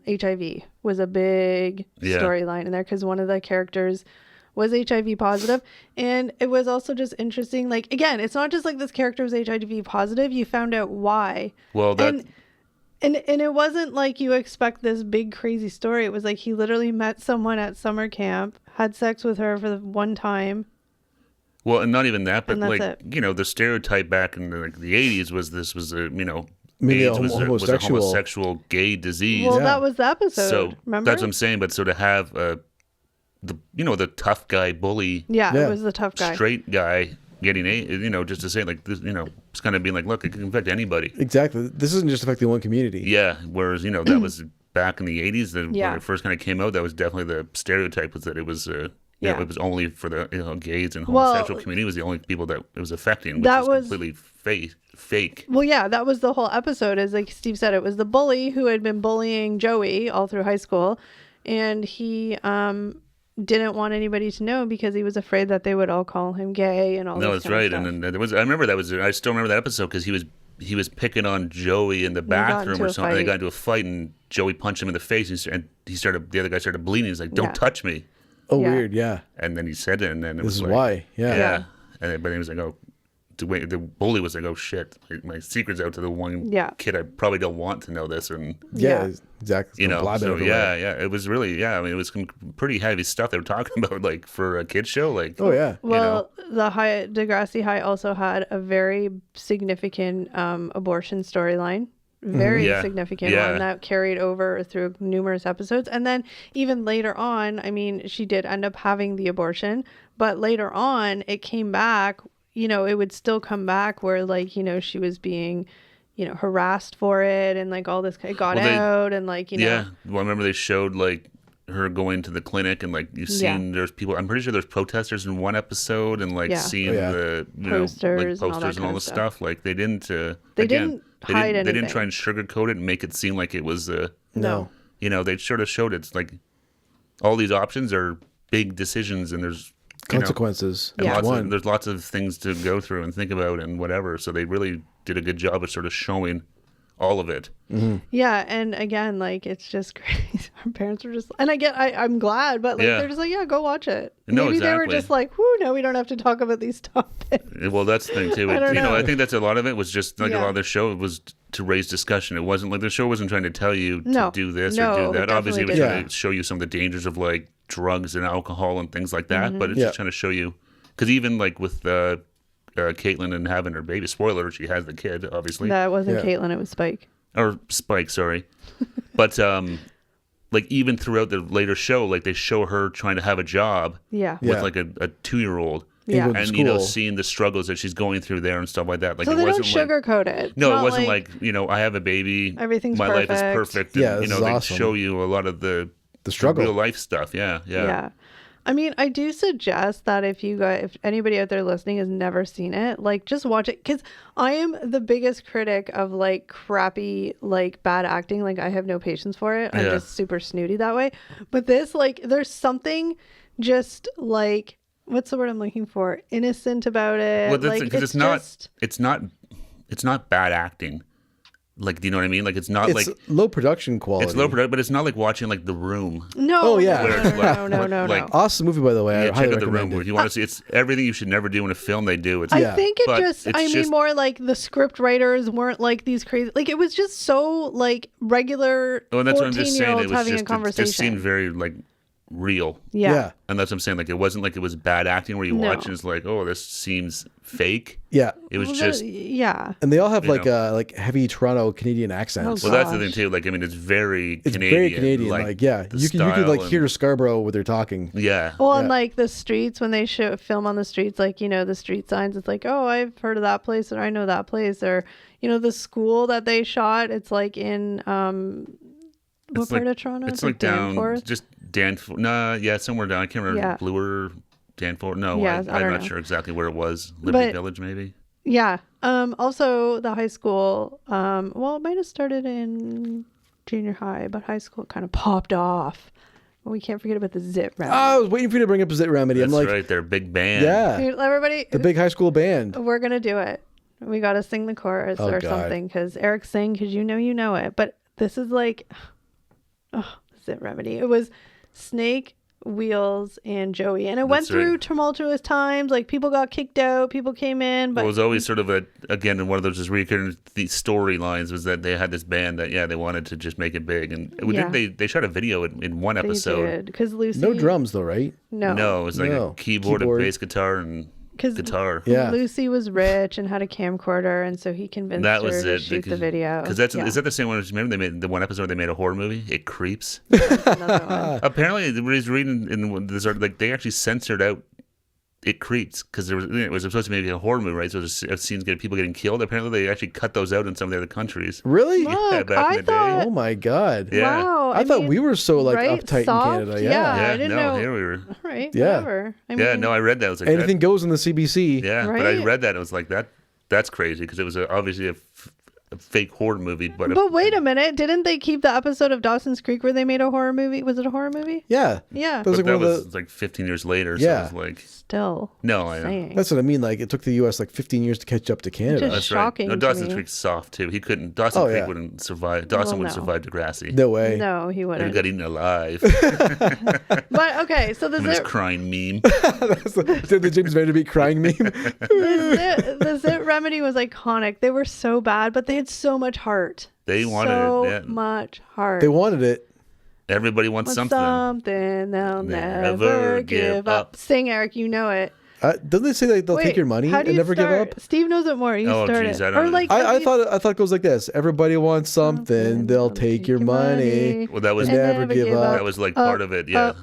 S1: HIV was a big storyline in there because one of the characters was HIV positive. And it was also just interesting. Like, again, it's not just like this character was HIV positive. You found out why.
S2: Well,
S1: And it wasn't like you expect this big crazy story. It was like he literally met someone at summer camp, had sex with her for the one time.
S2: Well, and not even that, but like
S1: it.
S2: the stereotype back in the 80s was this was a
S3: Maybe
S2: AIDS
S3: a
S2: was a homosexual gay disease.
S1: Well, that was the episode.
S2: So
S1: remember?
S2: that's what I'm saying. But so to have the tough guy bully,
S1: it was the tough guy,
S2: straight guy getting just to say like this, it's kind of being like, look, it can affect anybody.
S3: Exactly. This isn't just affecting one community.
S2: Yeah. Whereas that was back in the 80s when it first kind of came out. That was definitely the stereotype, was that it was it was only for the gays and homosexual community was the only people that it was affecting, which was completely fake.
S1: Well, yeah, that was the whole episode. Is like Steve said, it was the bully who had been bullying Joey all through high school, and he didn't want anybody to know because he was afraid that they would all call him gay and all.
S2: No, that's right. And then there was, I remember that was, I still remember that episode because he was picking on Joey in the bathroom or something. They got into a fight and Joey punched him in the face, and the other guy started bleeding. He's like, "Don't touch me."
S3: Oh, weird. Yeah.
S2: And then he said it, and then
S3: this is like, why. Yeah.
S2: But he was like, "Oh." The bully was like, "Oh shit, my secret's out to the one kid I probably don't want to know this." And
S3: exactly.
S2: So it was really I mean, it was some pretty heavy stuff they were talking about, like for a kid show, like.
S3: Oh yeah.
S1: Well, the Degrassi High also had a very significant abortion storyline. Very significant one that carried over through numerous episodes. And then even later on, I mean, she did end up having the abortion, but later on it came back. It would still come back where like, she was being, harassed for it, and like all this got out, and like,
S2: Yeah. Well, I remember they showed like her going to the clinic, and like you've seen there's people, I'm pretty sure there's protesters in one episode, and like seeing the posters and all the stuff. Like they didn't
S1: they didn't hide anything.
S2: They didn't try and sugarcoat it and make it seem like it was
S1: no.
S2: They sort of showed it's like all these options are big decisions, and there's
S3: consequences.
S2: And there's lots of things to go through and think about and whatever. So they really did a good job of sort of showing all of it.
S3: Mm-hmm.
S1: Yeah, and again, like it's just crazy. Our parents were just, and I'm glad, but like they're just like, go watch it.
S2: No,
S1: maybe they were just like, whoo, no, we don't have to talk about these topics.
S2: Well, that's the thing too. I think that's a lot of it was just like a lot of the show was to raise discussion. It wasn't like the show wasn't trying to tell you to do this or do that. Obviously, it was trying to show you some of the dangers of like drugs and alcohol and things like that. But it's just trying to show you, because even like with Caitlin and having her baby, spoiler, she has the kid, obviously.
S1: That wasn't Caitlin, it was Spike.
S2: Or Spike, sorry. But like even throughout the later show, like they show her trying to have a job with like a 2-year-old.
S1: Yeah.
S2: And seeing the struggles that she's going through there and stuff like that. Like,
S1: so
S2: it
S1: they
S2: wasn't
S1: don't sugarcoat it.
S2: No, it wasn't like I have a baby.
S1: Everything's
S2: my
S1: perfect.
S2: life is perfect.
S3: Yeah,
S2: And, they
S3: awesome.
S2: show you a lot of the
S3: struggle,
S2: real life stuff. Yeah.
S1: I mean, I do suggest that if anybody out there listening has never seen it, like just watch it, because I am the biggest critic of like crappy, like bad acting. Like I have no patience for it. I'm just super snooty that way. But this, like, there's something just like, what's the word I'm looking for? Innocent about it.
S2: Well, that's
S1: like
S2: because it's not bad acting. Like, do you know what I mean? Like, it's not
S3: It's
S2: like
S3: low production quality.
S2: it's low production, but it's not like watching like The Room.
S1: No.
S3: Oh, yeah.
S2: Where it's
S1: No.
S2: like,
S3: Awesome movie, by the way. I
S2: yeah,
S3: highly
S2: check out The Room.
S3: recommend it.
S2: If you want to see, it's everything you should never do in a film. They do. It's
S1: I think
S2: but
S1: I mean more like the script writers weren't like these crazy, like it was just so like regular
S2: Oh, and that's what I'm just saying.
S1: 14-year-olds
S2: It was
S1: having
S2: just
S1: a conversation.
S2: It just seemed very like real.
S1: Yeah.
S2: And that's what I'm saying. Like, it wasn't like it was bad acting where you
S1: No.
S2: watch and it's like, oh, this seems fake.
S3: Yeah.
S2: It was
S1: Well,
S2: just.
S1: yeah.
S3: And they all have
S2: You
S3: like heavy Toronto Canadian accents.
S1: Oh,
S2: Well, that's the thing
S1: gosh.
S2: too. Like, I mean, it's very
S3: It's
S2: Canadian.
S3: very Canadian. Like, yeah,
S2: the
S3: you could
S2: style
S3: like
S2: and-
S3: hear Scarborough where they're talking.
S2: Yeah.
S1: Well, and
S3: Yeah.
S1: like the streets, when they film on the streets, like, you know, the street signs, it's like, oh, I've heard of that place, or I know that place, or, you know, the school that they shot, it's like in what
S2: It's
S1: part
S2: like-
S1: of Toronto?
S2: It's like down,
S1: Danforth?
S2: just Danforth. Nah, yeah, somewhere down. I can't remember.
S1: Yeah.
S2: Bloor, Danforth. No,
S1: Yeah, I
S2: I'm
S1: don't
S2: not
S1: know.
S2: sure exactly where it was. Liberty
S1: But-
S2: Village, maybe.
S1: Yeah. Also the high school, well, it might have started in junior high, but high school kind of popped off. We can't forget about the Zit Remedy.
S3: Oh, I was waiting for you to bring up Zit Remedy.
S2: That's
S3: I'm like,
S2: right. They're a big band.
S3: yeah,
S1: Dude, everybody,
S3: the big high school band.
S1: we're gonna do it. We gotta sing the chorus
S3: Oh,
S1: or
S3: God.
S1: something, because Eric sang, because you know it. But this is like, oh, Zit Remedy. It was Snake, Wheels, and Joey, and it went
S2: That's right.
S1: through tumultuous times. Like people got kicked out, people came in, but
S2: Well, it was always sort of again, one of those just recurring storylines was that they had this band that, they wanted to just make it big. And we
S1: Yeah.
S2: they shot a video in one
S1: they
S2: episode.
S1: did, because Lucy.
S3: No drums though, right?
S2: No, it was like
S3: No.
S2: a keyboard,
S3: Keyboard.
S2: and bass guitar, and
S1: 'Cause
S2: guitar.
S3: Yeah.
S1: Lucy was rich and had a camcorder, and so he convinced
S2: That
S1: her
S2: was
S1: to
S2: it.
S1: shoot the video.
S2: Because is
S1: Yeah.
S2: that the same one? Remember they made the one episode where they made a horror movie? It Creeps.
S1: Another one.
S2: Apparently, I was reading in this article, like they actually censored out It Creeps because it was supposed to be a horror movie, right? So there's scenes getting people getting killed. Apparently, they actually cut those out in some of the other countries.
S3: Really?
S1: Look,
S2: back in
S1: I
S2: the day.
S1: thought,
S3: Oh my god.
S2: Yeah.
S1: wow.
S3: I thought
S1: mean,
S3: we were so like
S1: right?
S3: uptight
S1: Soft?
S3: in Canada.
S1: Yeah.
S3: Yeah.
S1: I didn't
S2: no,
S1: know.
S2: here we were.
S1: All right,
S3: Yeah.
S1: whatever. I
S2: Yeah,
S1: mean,
S2: no, I read that. I was like,
S3: Anything goes in the CBC.
S2: that, yeah, but I
S1: Right?
S2: read that. And it was like that's crazy because it was obviously a fake horror movie. But
S1: wait a minute, didn't they keep the episode of Dawson's Creek where they made a horror movie? Was it a horror movie?
S3: Yeah.
S1: Yeah.
S3: That was
S2: but
S3: like
S2: that
S3: one of
S2: was
S3: the.
S2: like 15 years later.
S3: Yeah.
S2: So it was like,
S1: Still.
S2: no, I know.
S1: Saying.
S3: That's what I mean. Like it took the U.S. like 15 years to catch up to Canada.
S1: Just-
S2: That's
S1: shocking
S2: right. No,
S1: to
S2: Dawson's
S1: me.
S2: Creek's soft too. He couldn't. Dawson
S3: Oh,
S2: Creek
S3: yeah.
S2: wouldn't survive. Dawson
S1: Well,
S2: wouldn't
S1: no.
S2: survive Degrassi.
S3: No way.
S1: No, he
S2: He
S1: wouldn't.
S2: got eaten alive.
S1: But okay, so the
S2: With his
S1: Zit,
S2: crying meme.
S3: That's the James Vanderbeek crying meme.
S1: the Zit Remedy was iconic. They were so bad, but they had so much heart.
S2: They wanted
S1: so
S2: it. Yeah.
S1: much heart.
S3: They wanted it.
S2: Everybody wants
S1: Want
S2: something.
S1: something they'll
S2: Never
S1: never
S2: give
S1: give up.
S2: up.
S1: Sing, Eric, you know it.
S3: Doesn't they say like they'll take
S1: Wait,
S3: your money
S1: how do
S3: and
S1: you
S3: never give
S1: start?
S3: up?
S1: Steve knows it more. You
S2: Oh,
S1: start
S2: geez,
S1: it.
S2: I don't
S1: Or
S2: know.
S1: like
S3: I thought it goes like this. Everybody wants something. They'll take your money.
S2: Well, that was
S3: And never give up.
S2: that was like part of it. Yeah.
S1: Up.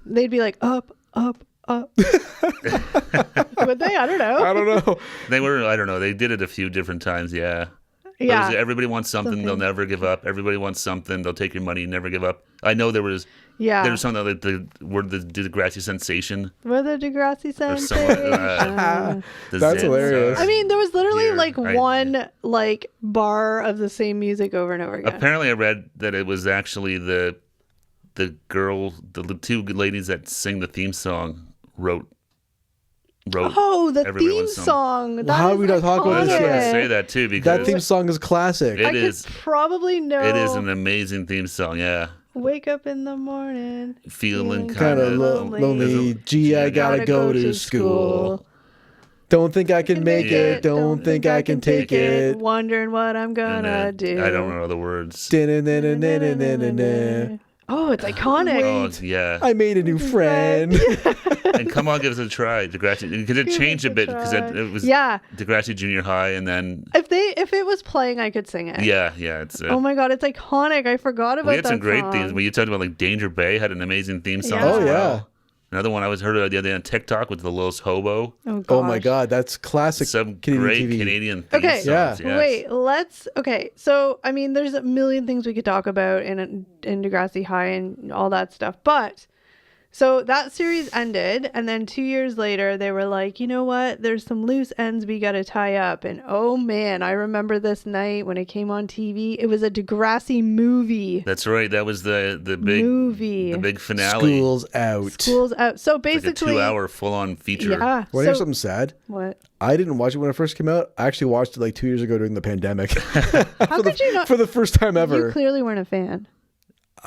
S1: They'd be like up, up, up. Would they? I don't know.
S3: I don't know.
S2: They were. I don't know. They did it a few different times. Yeah. But it
S1: Yeah.
S2: was, everybody wants something. They'll never give up. Everybody wants something. They'll take your money. Never give up. I know there was.
S1: Yeah.
S2: There was something like the word the Degrassi sensation.
S1: We're the Degrassi
S2: Or
S1: sensation.
S2: something, The
S3: That's
S2: Zen
S3: hilarious.
S2: song.
S1: I mean, there was literally
S2: Here,
S1: like one like bar of the same music over and over again.
S2: Apparently, I read that it was actually the girl, the two ladies that sing the theme song wrote.
S1: Oh, the
S2: Everybody
S1: theme
S2: wants some.
S1: song. That
S3: How
S1: is
S3: we not talk about
S2: I was
S3: this
S2: going to
S3: yet?
S2: say that too
S3: That
S2: because
S3: theme song is classic.
S2: It
S1: I
S2: is.
S1: could probably know.
S2: It is an amazing theme song. Yeah,
S1: Wake up in the morning.
S2: feeling
S1: Feeling
S2: kind
S3: Kind
S2: of
S3: of lonely. Gee, I gotta go to school. Don't think I can make it. Don't think I can take it.
S1: Wondering what I'm gonna do.
S2: I don't know the words.
S1: Oh, it's iconic.
S2: Oh yeah,
S3: I made a new friend.
S2: and come on, give us a try, Degrassi, because it
S1: Give
S2: changed
S1: it
S2: a
S1: a
S2: bit because
S1: try.
S2: it was
S1: Yeah.
S2: Degrassi Junior High, and then
S1: If it was playing, I could sing it.
S2: yeah, it's.
S1: Oh my god, it's iconic. I forgot about
S2: we had
S1: that
S2: some great
S1: song.
S2: themes. When you talked about like Danger Bay had an amazing theme song.
S1: Yeah.
S2: as
S3: Oh,
S2: well.
S3: yeah.
S2: Another one I was heard of the other day on TikTok with the Lil's Hobo.
S1: Oh,
S3: Oh my
S1: gosh.
S3: god, that's classic
S2: Some
S3: Canadian
S2: great
S3: TV.
S2: Canadian theme
S1: Okay.
S2: songs.
S3: Yeah.
S2: Yes.
S1: Wait, so I mean, there's a million things we could talk about in Degrassi High and all that stuff, but So that series ended, and then 2 years later, they were like, you know what? There's some loose ends we got to tie up. And oh man, I remember this night when it came on TV. It was a Degrassi movie.
S2: That's right. That was the big
S1: movie.
S2: The big finale.
S3: School's out.
S1: School's out. So basically,
S2: It's like a 2-hour full-on feature.
S1: Yeah.
S3: Want to hear something sad?
S1: What?
S3: I didn't watch it when it first came out. I actually watched it like 2 years ago during the pandemic.
S1: How could you not?
S3: For the first time ever.
S1: You clearly weren't a fan.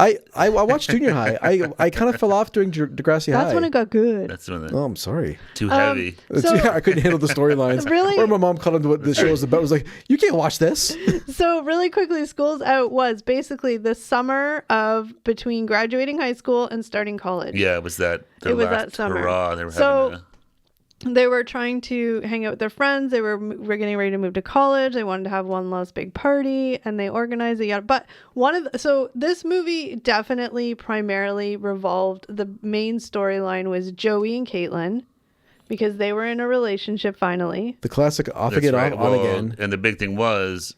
S3: I watched Junior High. I kind of fell off during Degrassi High.
S1: That's when it got good.
S2: That's when
S3: Oh, I'm sorry.
S2: too heavy.
S1: So-
S3: Yeah, I couldn't handle the storylines.
S1: Really?
S3: Or my mom called into what the show was about. Was like, you can't watch this.
S1: So really quickly, School's Out was basically the summer of between graduating high school and starting college.
S2: Yeah, it was that.
S1: It was
S2: last
S1: that summer.
S2: Hurrah. They were
S1: So-
S2: having
S1: They were trying to hang out with their friends. They were getting ready to move to college. They wanted to have one last big party, and they organized it. Yeah, but so this movie definitely primarily revolved. The main storyline was Joey and Caitlin, because they were in a relationship finally.
S3: The classic off
S2: That's
S3: again,
S2: right.
S3: on again.
S2: And the big thing was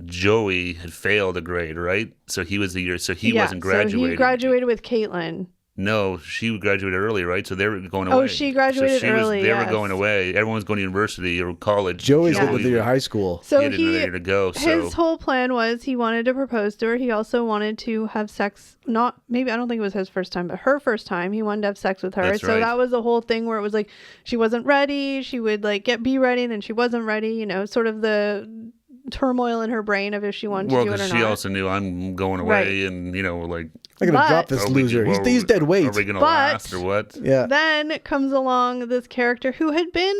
S2: Joey had failed a grade, right? So he was the year. So he wasn't graduating.
S1: So he graduated with Caitlin.
S2: No, she graduated early, right? So they were going away.
S1: Oh, she graduated early,
S2: They were
S1: yes.
S2: going away. Everyone was going to university or college.
S3: Joey's
S1: Yeah.
S3: at the high school.
S1: So
S2: he had another year to go. So
S1: his whole plan was he wanted to propose to her. He also wanted to have sex. I don't think it was his first time, but her first time. He wanted to have sex with her.
S2: That's
S1: so
S2: right.
S1: that was the whole thing where it was like she wasn't ready. She would like be ready, and then she wasn't ready. You know, sort of the turmoil in her brain of if she wanted to do it or
S2: because
S1: not.
S2: she also knew I'm going away, and like,
S3: I'm gonna
S1: But-
S3: drop this
S2: are we-
S3: loser.
S2: well,
S3: He's dead weight.
S2: Are we gonna
S1: But-
S2: last or what?
S3: Yeah.
S1: Then comes along this character who had been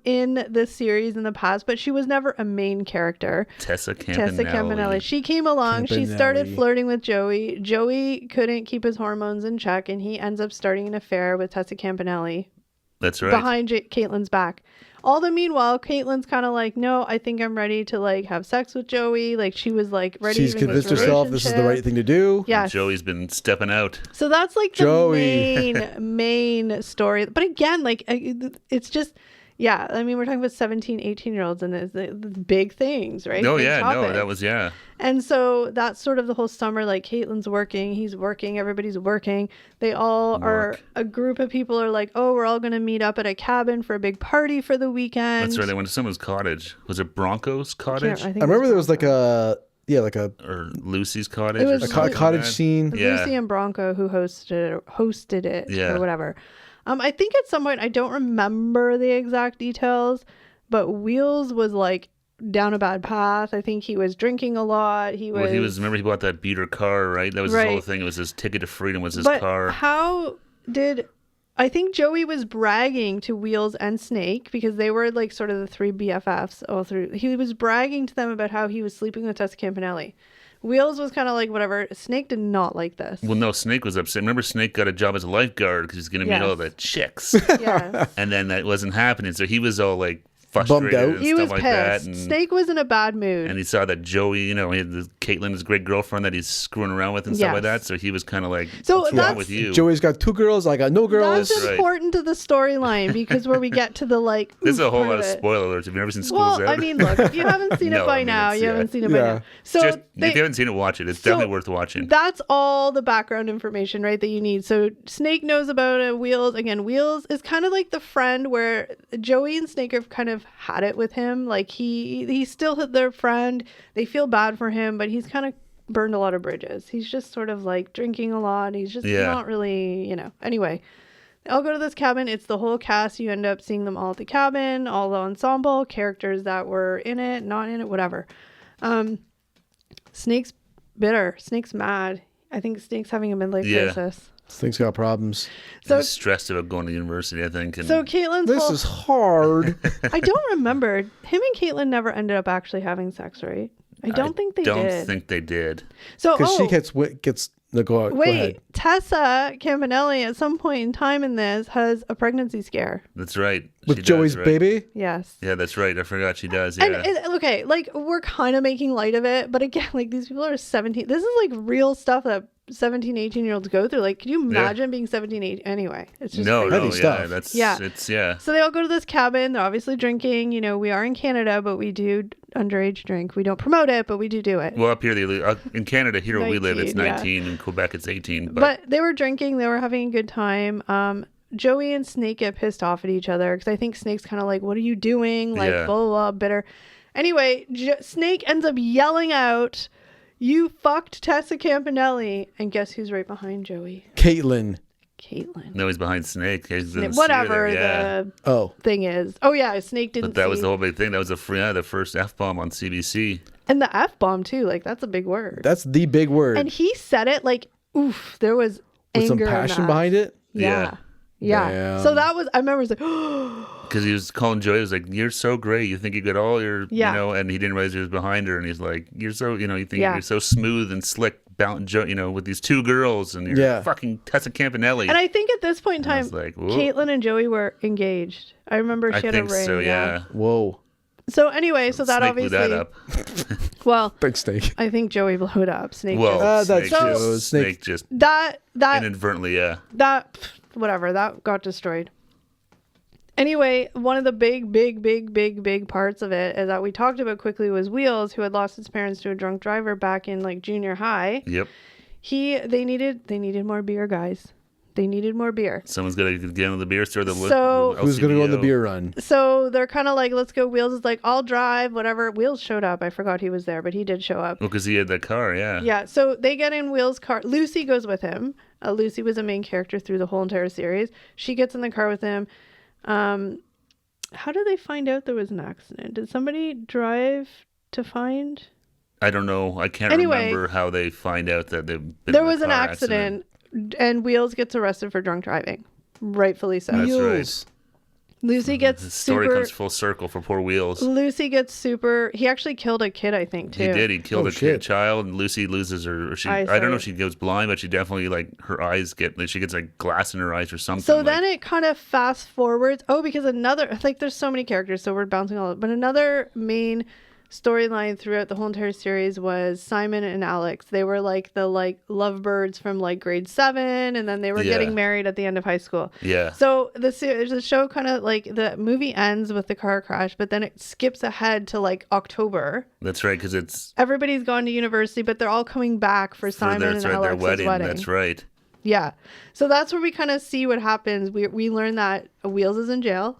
S1: in this series in the past, but she was never a main character.
S2: Tessa Campanelli.
S1: Campanelli. She came along. She started
S3: Campanelli.
S1: flirting with Joey. Joey couldn't keep his hormones in check, and he ends up starting an affair with Tessa Campanelli
S2: That's right.
S1: behind Caitlin's back. All the meanwhile, Caitlin's kind of like, no, I think I'm ready to like have sex with Joey. Like she was like ready.
S3: She's
S1: to make
S3: convinced
S1: this
S3: herself this is the right thing to do.
S1: Yes.
S2: Joey's been stepping out.
S1: So that's like the
S3: Joey.
S1: main story. But again, like it's just, yeah. I mean, we're talking about 17, 18-year-olds and it's the big things, right?
S2: No,
S1: Big
S2: yeah, no,
S1: topics.
S2: that was
S1: And so that's sort of the whole summer. Like Caitlin's working, he's working, everybody's working. They all are, a group of people are like, oh, we're all going to meet up at a cabin for a big party for the weekend.
S2: That's right. They went to someone's cottage. Was it Bronco's cottage?
S1: I
S3: I remember there was like a
S2: Or Lucy's cottage?
S1: It was
S2: or
S1: a
S2: something like
S3: cottage
S2: that?
S3: scene.
S2: Yeah.
S1: Lucy and Bronco who hosted it
S2: Yeah.
S1: or whatever. I think at some point, I don't remember the exact details, but Wheels was like down a bad path. I think he was drinking a lot.
S2: Remember he bought that beater car, right? That was his whole
S1: Right.
S2: thing. It was his ticket to freedom was his
S1: But
S2: car.
S1: I think Joey was bragging to Wheels and Snake because they were like sort of the three BFFs all through. He was bragging to them about how he was sleeping with Tessa Campanelli. Wheels was kind of like whatever. Snake did not like this.
S2: Well, no, Snake was upset. Remember, Snake got a job as a lifeguard because he's going to meet all the chicks.
S1: Yes.
S2: And then that wasn't happening. So he was all like frustrated
S3: out.
S2: and
S1: He
S2: stuff
S1: was
S2: like
S1: pissed.
S2: that. And,
S1: Snake was in a bad mood.
S2: and he saw that Joey, he had Caitlin, his great girlfriend that he's screwing around with and stuff like
S1: Yes.
S2: that. So he was kind of like,
S1: So
S2: what's wrong with you?
S3: Joey's got 2 girls. I got no girls.
S1: That's
S2: right.
S1: important to the storyline because where we get to the like.
S2: There's a whole
S1: part
S2: lot of
S1: it.
S2: spoiler alerts. Have you ever seen School's
S1: Well,
S2: Out?
S1: I mean, look, if you haven't seen
S2: No,
S1: it by
S2: I mean,
S1: now,
S2: it's-
S1: you
S2: yeah.
S1: haven't seen it by
S3: Yeah.
S1: now. So
S2: if you haven't seen it, watch it. It's definitely worth watching.
S1: That's all the background information, right, that you need. So Snake knows about it. Wheels, again, Wheels is kind of like the friend where Joey and Snake have kind of had it with him. Like he's still their friend. They feel bad for him, but he's kind of burned a lot of bridges. He's just sort of like drinking a lot. He's just not really, Anyway, they all go to this cabin. It's the whole cast. You end up seeing them all at the cabin, all the ensemble, characters that were in it, not in it, whatever. Snake's bitter. Snake's mad. I think Snake's having a midlife crisis.
S3: Snake's got problems.
S1: So,
S2: He's stressed about going to university, I think. And
S1: so Caitlin's
S3: This
S1: whole,
S3: is hard.
S1: I don't remember. Him and Caitlin never ended up actually having sex, right? I don't think they
S2: don't
S1: did.
S2: think they did.
S1: So,
S3: Because she gets no, go ahead.
S1: Tessa Campanelli at some point in time in this has a pregnancy scare.
S2: That's right.
S3: With Joey's
S2: right?
S3: baby?
S1: Yes.
S2: Yeah, that's right. I forgot she does. Yeah.
S1: And okay, like we're kind of making light of it, but again, like these people are 17. This is like real stuff that 17, 18-year-olds go through. Like, can you imagine being 17, 18? Anyway, it's just crazy.
S3: Heavy stuff.
S2: That's it's
S1: So they all go to this cabin. They're obviously drinking. You know, we are in Canada, but we do underage drink. We don't promote it, but we do it.
S2: Well, up here, in Canada, here where we live, it's 19. In Quebec, it's 18.
S1: But they were drinking. They were having a good time. Joey and Snake get pissed off at each other because I think Snake's kind of like, what are you doing? Like, blah, blah, blah, bitter. Anyway, Snake ends up yelling out, you fucked Tessa Campanelli. And guess who's right behind Joey?
S3: Caitlin.
S2: No, he's behind Snake.
S1: Whatever the thing is. Oh, yeah, Snake didn't
S2: But that was the whole big thing. That was the first F-bomb on CBC.
S1: And the F-bomb, too. Like, that's a big word.
S3: That's the big word.
S1: And he said it like, oof, there was anger.
S3: With some passion behind it?
S1: Yeah. Damn. So that was, I remember it was like,
S2: because he was calling Joey, he was like, you're so great. You think you got all your, you know, and he didn't realize he was behind her. And he's like, you're so, you know, you think you're so smooth and slick, you know, with these two girls and you're fucking Tessa Campanelli.
S1: And I think at this point in time, like, Caitlin and Joey were engaged. I remember she had a ring.
S2: So, yeah.
S3: Whoa.
S1: So anyway, so that
S2: Snake
S1: obviously
S2: blew that up.
S1: Well,
S3: big Snake.
S1: I think Joey blew it up. Snake.
S2: Well,
S3: Snake
S2: just
S1: that
S2: inadvertently,
S1: that whatever that got destroyed. Anyway, one of the big parts of it is that we talked about quickly was Wheels, who had lost his parents to a drunk driver back in like junior high.
S2: Yep.
S1: They needed more beer, guys. They needed more beer.
S2: Someone's got to get into the beer store.
S3: Who's going to go on the beer run?
S1: So they're kind of like, let's go. Wheels is like, I'll drive, whatever. Wheels showed up. I forgot he was there, but he did show up.
S2: Well, because he had that car, yeah.
S1: Yeah, so they get in Wheels' car. Lucy goes with him. Lucy was a main character through the whole entire series. She gets in the car with him. How did they find out there was an accident? Did somebody drive to find?
S2: I don't know. I can't remember how they find out that
S1: there was an accident. And Wheels gets arrested for drunk driving. Rightfully so.
S2: That's right.
S1: Lucy gets
S2: the story comes full circle for poor Wheels.
S1: Lucy gets super... He actually killed a kid, I think, too.
S2: He did. He killed a child, and Lucy loses her... I don't know if she goes blind, but she definitely, like, her eyes she gets, like, glass in her eyes or something.
S1: So then it kind of fast forwards. Oh, because there's so many characters, so we're bouncing all over. But another main storyline throughout the whole entire series was Simon and Alex. They were like the lovebirds from like grade 7, and then they were getting married at the end of high school.
S2: Yeah.
S1: So the show kind of like the movie ends with the car crash, but then it skips ahead to like October.
S2: That's right, because
S1: everybody's gone to university, but they're all coming back for Simon and Alex's wedding.
S2: That's right.
S1: Yeah. So that's where we kind of see what happens. We learn that Wheels is in jail.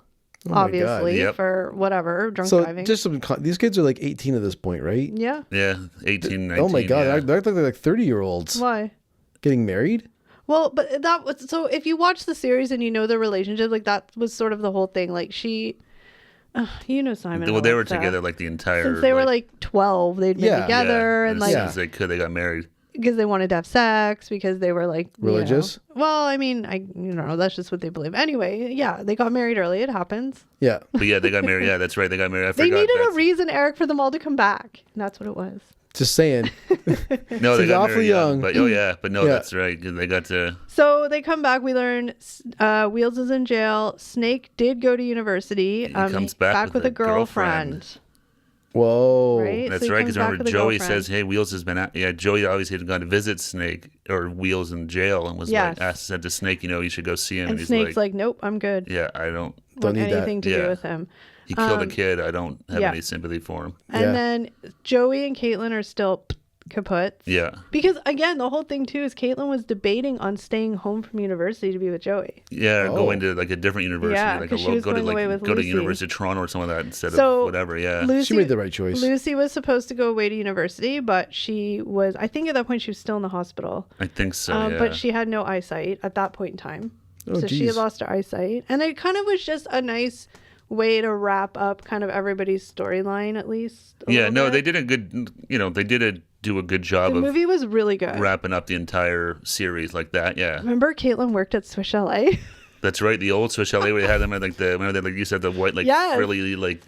S1: Obviously, for whatever, drunk driving.
S3: Just these kids are like 18 at this point, right?
S1: Yeah.
S2: Yeah, 18, 19.
S3: Oh my God, they're like 30-year-olds.
S1: Why?
S3: Getting married?
S1: Well, but that was, so if you watch the series and you know their relationship, like that was sort of the whole thing. Like Simon.
S2: Well, they were together like the entire...
S1: Since they were like 12, they'd been together. And like,
S2: as soon as they got married.
S1: Because they wanted to have sex, because they were like
S3: religious.
S1: Well, I mean, that's just what they believe. Anyway, they got married early. It happens.
S3: Yeah,
S2: but they got married. Yeah, that's right. They got married.
S1: They needed a reason, Eric, for them all to come back. And that's what it was.
S3: Just saying.
S2: No, they got
S3: awfully young.
S2: But that's right. They got to.
S1: So they come back. We learn Wheels is in jail. Snake did go to university.
S2: He comes back with a girlfriend.
S3: Whoa.
S1: Right?
S2: That's
S1: so
S2: right, because remember Joey says, hey, Wheels has been out. Yeah, Joey obviously had gone to visit Snake or Wheels in jail and was said to Snake, you should go see him.
S1: And Snake's like, nope, I'm good.
S2: Yeah, I don't
S1: need anything to do with him.
S2: He killed a kid. I don't have any sympathy for him.
S1: And then Joey and Caitlin are still kaput.
S2: Yeah.
S1: Because again, the whole thing too is Caitlin was debating on staying home from university to be with Joey.
S2: Yeah, going to like a different university.
S1: Yeah,
S2: like
S1: she was going away with Lucy.
S2: Go to University of Toronto or something like that instead of whatever. Yeah.
S3: She made the right choice.
S1: Lucy was supposed to go away to university, but she was, I think at that point she was still in the hospital.
S2: I think so,
S1: But she had no eyesight at that point in time.
S3: Oh,
S1: she had lost her eyesight. And it kind of was just a nice way to wrap up kind of everybody's storyline, at least.
S2: They did a good, they did do a good job.
S1: The movie was really good.
S2: Wrapping up the entire series like that, yeah.
S1: Remember Caitlin worked at Swiss Chalet?
S2: That's right, the old Swiss Chalet where they had them at like you said, the white frilly like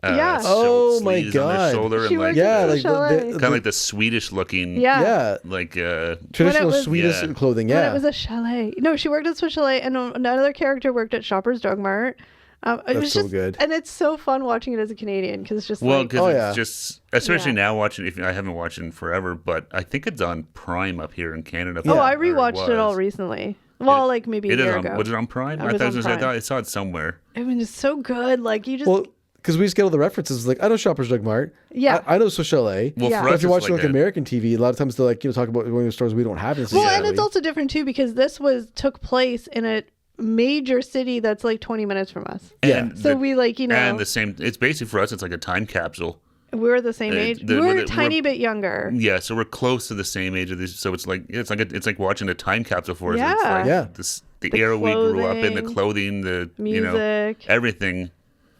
S3: oh my God,
S2: on their shoulder,
S1: she
S2: and like
S1: kind
S2: of like the Swedish looking like
S3: traditional Swedish clothing.
S1: When it was a chalet. No, she worked at Swiss Chalet, and another character worked at Shoppers Drug Mart.
S3: That's so good.
S1: And it's so fun watching it as a Canadian because it's just
S2: it's just, especially now watching, if I haven't watched it in forever, but I think it's on Prime up here in Canada.
S1: Oh, I rewatched it all recently. Well, like maybe a year ago.
S2: Was it on Prime? I thought I saw it somewhere.
S1: I mean, it's so good. Like you just.
S3: Well, because we just get all the references. Like I know Shoppers Drug Mart.
S1: Yeah.
S3: I know Sochalet.
S2: Well,
S3: but if you're watching like American TV, a lot of times they're like talk about going to stores we don't have.
S1: And it's also different too because this took place in a major city that's like 20 minutes from us.
S2: And
S1: so we
S2: and the same. It's basically for us. It's like a time capsule.
S1: We're the same age. We're a tiny bit younger.
S2: Yeah, so we're close to the same age of these. So it's like watching a time capsule for us.
S1: Yeah.
S2: It's like the era we grew up in, the clothing, the
S1: music,
S2: everything.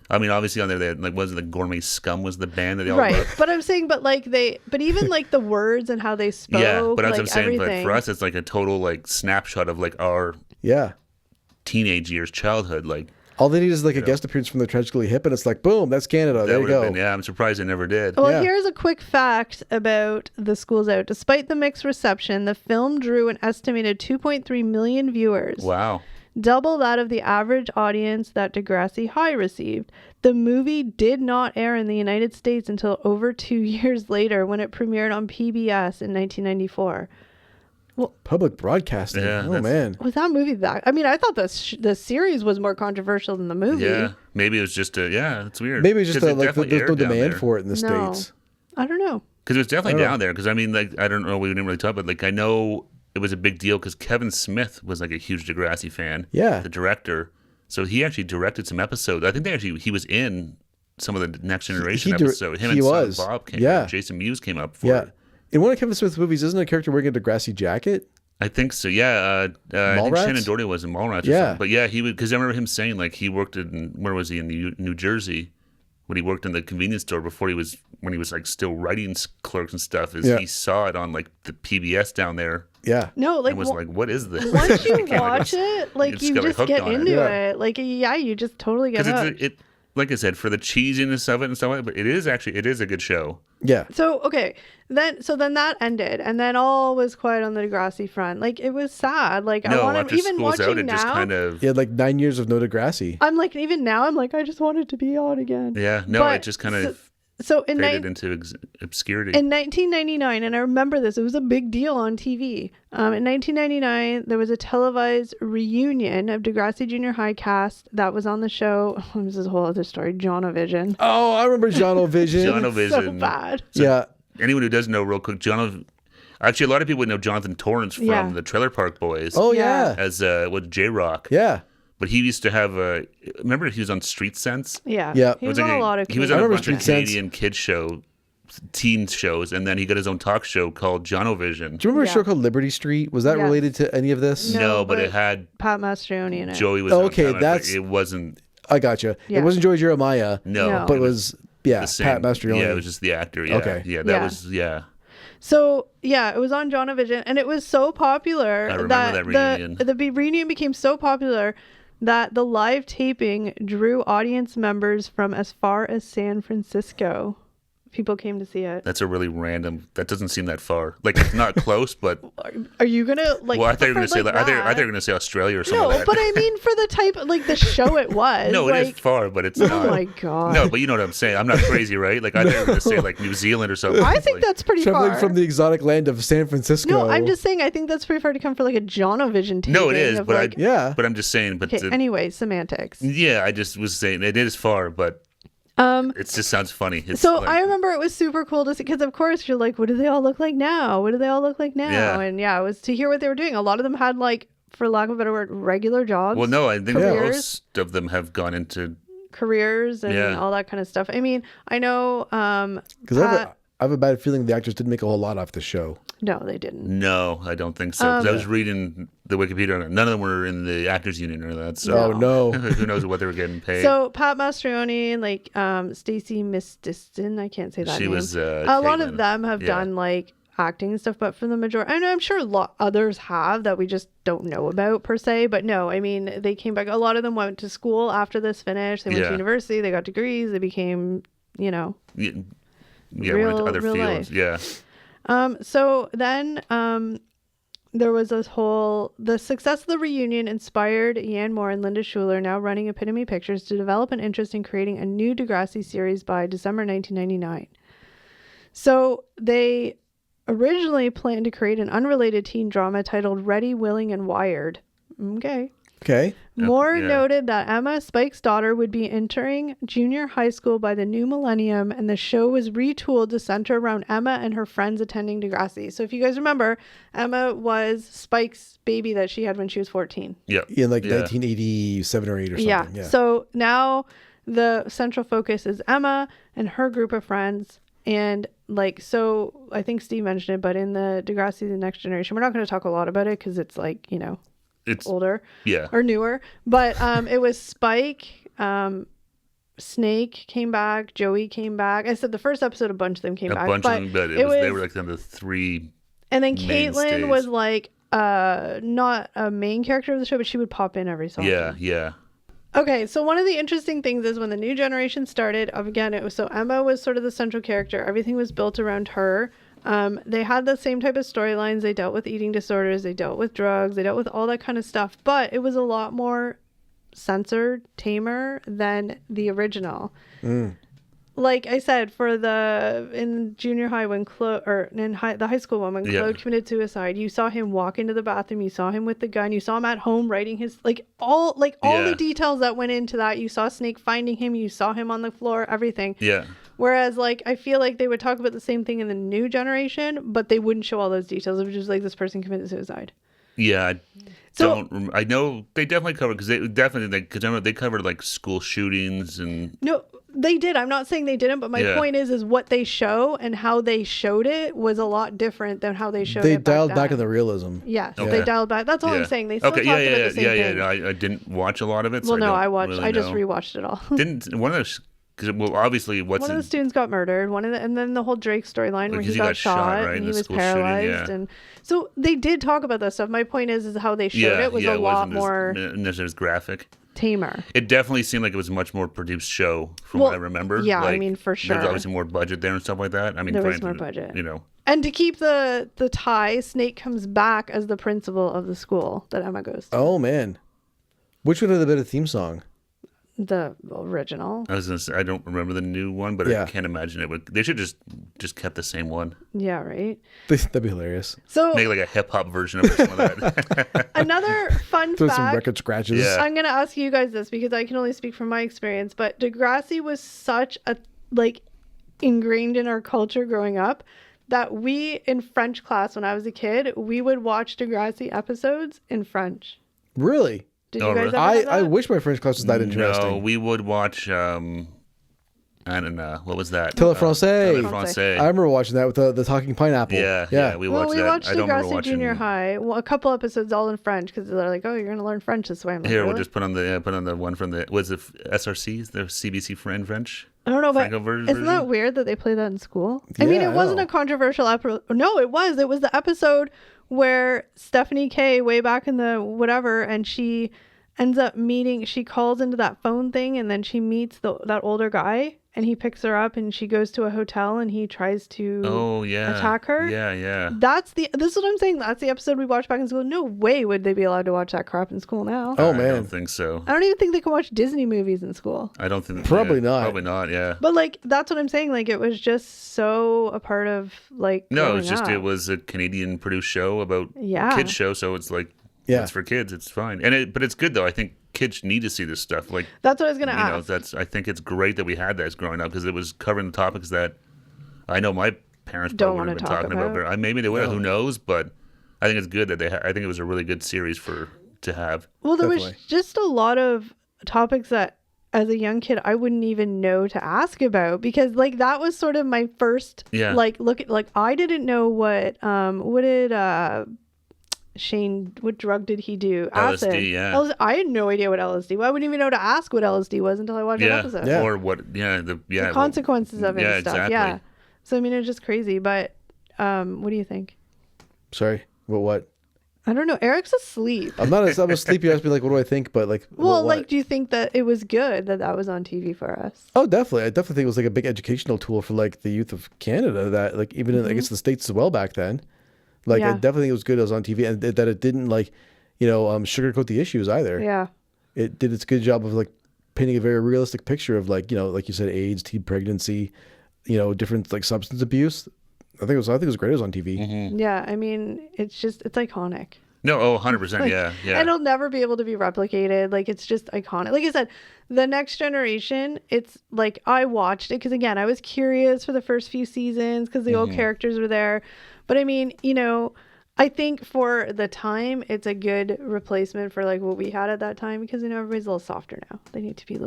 S2: I mean, obviously on there, they had, like, was it the Gourmet Scum was the band that they all loved?
S1: But I'm saying, but even like the words and how they spoke.
S2: Yeah, but as
S1: like,
S2: I'm saying,
S1: everything.
S2: but for us, it's like a total like snapshot of like our teenage years, childhood. Like
S3: all they need is like a guest appearance from the Tragically Hip, and it's like boom, that's Canada. There you go.
S2: I'm surprised they never did.
S1: Well, here's a quick fact about The School's Out. Despite the mixed reception, the film drew an estimated 2.3 million viewers.
S2: Wow.
S1: Double that of the average audience that Degrassi High received. The movie did not air in the United States until over 2 years later when it premiered on PBS in 1994.
S3: Well, public broadcasting.
S2: Yeah,
S3: man.
S1: Was that movie that? I mean, I thought the series was more controversial than the movie.
S2: Yeah, maybe it was just it's weird.
S3: Maybe it's just there's no demand for it in the States.
S1: I don't know.
S2: Because it was definitely down there. Because I mean, like, I don't know, we didn't really talk about, like, I know it was a big deal because Kevin Smith was like a huge Degrassi fan.
S3: Yeah.
S2: The director. So he actually directed some episodes. I think he was in some of the Next Generation episodes. Him and son Bob came up. Jason Mewes came up for it.
S3: In one of Kevin Smith's movies, isn't a character wearing a Degrassi jacket?
S2: I think so, yeah. I think Shannon Doherty was in Mallrats or something. But yeah, he would, because I remember him saying, like, he worked in, where was he, in New Jersey, when he worked in the convenience store when he was like still writing clerks and stuff, he saw it on like the PBS down there.
S3: Yeah.
S1: No, like,
S2: and was like, what is this?
S1: Once you watch it, like, you just get into it. Like, you just totally get hooked.
S2: It, like I said, for the cheesiness of it and stuff like that, but it is a good show.
S3: Yeah.
S1: So, okay. Then that ended, and then all was quiet on the Degrassi front. Like, it was sad. Like,
S2: no,
S1: I want
S2: after
S1: to, even
S2: school's
S1: watching
S2: out, it
S1: now.
S2: just kind of...
S3: Yeah, like 9 years of no Degrassi.
S1: I'm like, even now, I'm like, I just want it to be on again.
S2: Yeah, no, it just kind of faded into obscurity.
S1: In 1999, and I remember this, it was a big deal on TV. In 1999, there was a televised reunion of Degrassi Jr High cast that was on the show. This is a whole other story. John-O-Vision.
S3: Oh, I remember John-O-Vision.
S2: John-O-Vision.
S1: So bad.
S3: So
S2: anyone who doesn't know, real quick, actually, a lot of people would know Jonathan Torrance from the Trailer Park Boys.
S3: Oh, yeah.
S2: As with J-Rock.
S3: Yeah.
S2: But he used to have remember he was on Street Sense?
S1: Yeah.
S3: He
S1: was on a lot of
S2: He was on a bunch of Canadian teen shows, and then he got his own talk show called John-O-Vision.
S3: Do you remember a show called Liberty Street? Was that related to any of this?
S2: No, but it had
S1: Pat Mastroianni in it.
S2: Joey was it wasn't...
S3: I gotcha.
S1: Yeah.
S3: It wasn't Joey Jeremiah.
S2: No.
S3: But it was, Pat Mastroianni.
S2: Yeah, it was just the actor. Yeah.
S3: Okay.
S2: Yeah, that was,
S1: So, it was on John-O-Vision, and it was so popular
S2: I remember that reunion.
S1: The reunion became so popular that the live taping drew audience members from as far as San Francisco. People came to see it.
S2: That's a really random... That doesn't seem that far. Like, it's not close, but...
S1: Are you going to, like...
S2: Well, I thought you were going to say... I thought you were going to say Australia or something like that.
S1: No, but I mean for the type... Like, the show it was.
S2: No, it is far, but it's not.
S1: Oh, my God.
S2: No, but you know what I'm saying. I'm not crazy, right? Like, I thought you were going to say, like, New Zealand or something.
S1: I think that's pretty
S3: Traveling
S1: far.
S3: from the exotic land of San Francisco.
S1: No, I'm just saying I think that's pretty far to come for, like, a John-O-Vision taping.
S2: No, it is, but
S1: like,
S2: but I'm just saying... But
S1: okay, anyway, semantics.
S2: Yeah, I just was saying it is far, but... it just sounds funny.
S1: I remember it was super cool to see, because of course you're like, what do they all look like now?
S2: Yeah.
S1: And it was to hear what they were doing. A lot of them had, like, for lack of a better word, regular jobs.
S2: Well, no, I think most of them have gone into
S1: careers and all that kind of stuff. I mean, I know
S3: because I have a bad feeling the actors didn't make a whole lot off the show.
S1: No, they didn't.
S2: No, I don't think so. 'Cause I was reading the Wikipedia. None of them were in the actors union or that. So
S3: Oh no.
S2: Who knows what they were getting paid?
S1: So Pat Mastroianni and like Stacey Mististon, I can't say that name.
S2: She was
S1: a lot of them have done like acting and stuff, but for the majority, I know I'm sure others have that we just don't know about per se. But no, I mean they came back. A lot of them went to school after this finished. They went to university. They got degrees. They became,
S2: went into other
S1: real
S2: fields.
S1: life.
S2: Yeah.
S1: So then there was the success of the reunion inspired Yan Moore and Linda Schuler, now running Epitome Pictures, to develop an interest in creating a new Degrassi series by December 1999. So they originally planned to create an unrelated teen drama titled Ready, Willing, and Wired. Okay. Moore noted that Emma, Spike's daughter, would be entering junior high school by the new millennium, and the show was retooled to center around Emma and her friends attending Degrassi. So if you guys remember, Emma was Spike's baby that she had when she was 14.
S2: Yeah.
S3: In 1987 or 8 or something. Yeah.
S1: So now the central focus is Emma and her group of friends. And so I think Steve mentioned it, but in the Degrassi The Next Generation, we're not going to talk a lot about it because it's it's older or newer, but it was Spike, Snake came back, Joey came back. I said the first episode a bunch of them came back,
S2: but they were like the three,
S1: and then Caitlin was not a main character of the show, but she would pop in every so often. Okay, so one of the interesting things is when the new generation started, again, Emma was sort of the central character. Everything was built around her. They had the same type of storylines. They dealt with eating disorders. They dealt with drugs. They dealt with all that kind of stuff. But it was a lot more censored, tamer than the original. Like I said, in junior high when the high school one when Claude committed suicide, you saw him walk into the bathroom. You saw him with the gun. You saw him at home writing his all the details that went into that. You saw Snake finding him. You saw him on the floor. Everything. Yeah. Whereas, I feel like they would talk about the same thing in the new generation, but they wouldn't show all those details. It was just this person committed suicide. Yeah, I know they definitely covered because they covered school shootings and. No, they did. I'm not saying they didn't, but my point is what they show and how they showed it was a lot different than how they showed it. They
S3: dialed back on the realism.
S1: Yes, they dialed back. That's all I'm saying. They still talked about the same thing.
S2: I didn't watch a lot of it. So
S1: I just rewatched it all.
S2: Didn't one of those. Because obviously, one
S1: of the students got murdered. And then the whole Drake storyline where he got shot right, and he was paralyzed, and so they did talk about that stuff. My point is how they showed it was a lot more.
S2: And it was graphic,
S1: tamer.
S2: It definitely seemed like it was a much more produced show from what I remember.
S1: Yeah, I mean for sure.
S2: There's obviously more budget there and stuff like that. I mean,
S1: there was more budget. And to keep the tie, Snake comes back as the principal of the school that Emma goes to.
S3: Oh man, which would have been a theme song?
S1: The original.
S2: I was gonna say I don't remember the new one, but I can't imagine it would. They should just kept the same one.
S1: Yeah, right.
S3: That'd be hilarious.
S2: So make a hip hop version of some of that.
S1: Another fun
S3: Throw
S1: fact.
S3: some record scratches.
S1: Yeah. I'm gonna ask you guys this because I can only speak from my experience. But Degrassi was such a ingrained in our culture growing up that we in French class when I was a kid we would watch Degrassi episodes in French.
S3: Really?
S1: Did you guys ever have that?
S3: I wish my French class was that interesting.
S2: No, we would watch, I don't know, what was that?
S3: Téléfrancais. I remember watching that with the talking pineapple.
S2: Yeah, we watched that.
S1: We watched Degrassi Jr High. Well, a couple episodes all in French because they're like, oh, you're going to learn French this way. I'm like,
S2: Here,
S1: really?
S2: we'll just put on the one from the, was it SRC, the CBC French?
S1: I don't know, but isn't that weird that they play that in school? Yeah, I mean, it wasn't a controversial episode. No, it was. It was the episode where Stephanie K, way back in the whatever, and she ends up she calls into that phone thing, and then she meets that older guy, and he picks her up, and she goes to a hotel, and he tries to attack her.
S2: Yeah.
S1: This is what I'm saying. That's the episode we watched back in school. No way would they be allowed to watch that crap in school now.
S3: Oh, man.
S2: I don't think so.
S1: I don't even think they can watch Disney movies in school.
S2: I don't think.
S3: Probably not.
S2: Probably not, yeah.
S1: But, that's what I'm saying. It was just so a part of,
S2: No, it was a Canadian-produced show about kids show, so it's it's for kids. It's fine, but it's good though. I think kids need to see this stuff.
S1: That's what I was gonna ask.
S2: I think it's great that we had that as growing up because it was covering the topics that I know my parents
S1: don't
S2: probably
S1: want to
S2: have been
S1: talk
S2: talking about. Maybe they would. Who knows? But I think it's good that I think it was a really good series to have.
S1: Well, there was just a lot of topics that, as a young kid, I wouldn't even know to ask about because that was sort of my first look at I didn't know what did Shane, what drug did he do? Acid.
S2: LSD, yeah.
S1: I had no idea what LSD was. I wouldn't even know to ask what LSD was until I watched an episode.
S3: Yeah.
S2: Or what, the
S1: consequences of it and stuff.
S2: Exactly.
S1: Yeah. So, I mean, it's just crazy. But what do you think?
S3: Sorry, what?
S1: I don't know. Eric's asleep.
S3: I'm asleep. You asked me, what do I think? But,
S1: do you think that it was good that was on TV for us?
S3: Oh, definitely. I definitely think it was, a big educational tool for, the youth of Canada that, even in, I guess, the States as well back then. Like I definitely think it was good. It was on TV, and that it didn't like, sugarcoat the issues either.
S1: Yeah.
S3: It did its good job of like painting a very realistic picture of like, like you said, AIDS, teen pregnancy, different like substance abuse. I think it was great. It was on TV.
S1: Mm-hmm. Yeah, I mean, it's iconic.
S2: No, 100%. Yeah.
S1: It'll never be able to be replicated. Like, it's just iconic. Like I said, the next generation, it's like, I watched it because, again, I was curious for the first few seasons because the old characters were there. But I mean, I think for the time, it's a good replacement for like what we had at that time because, everybody's a little softer now. They need to be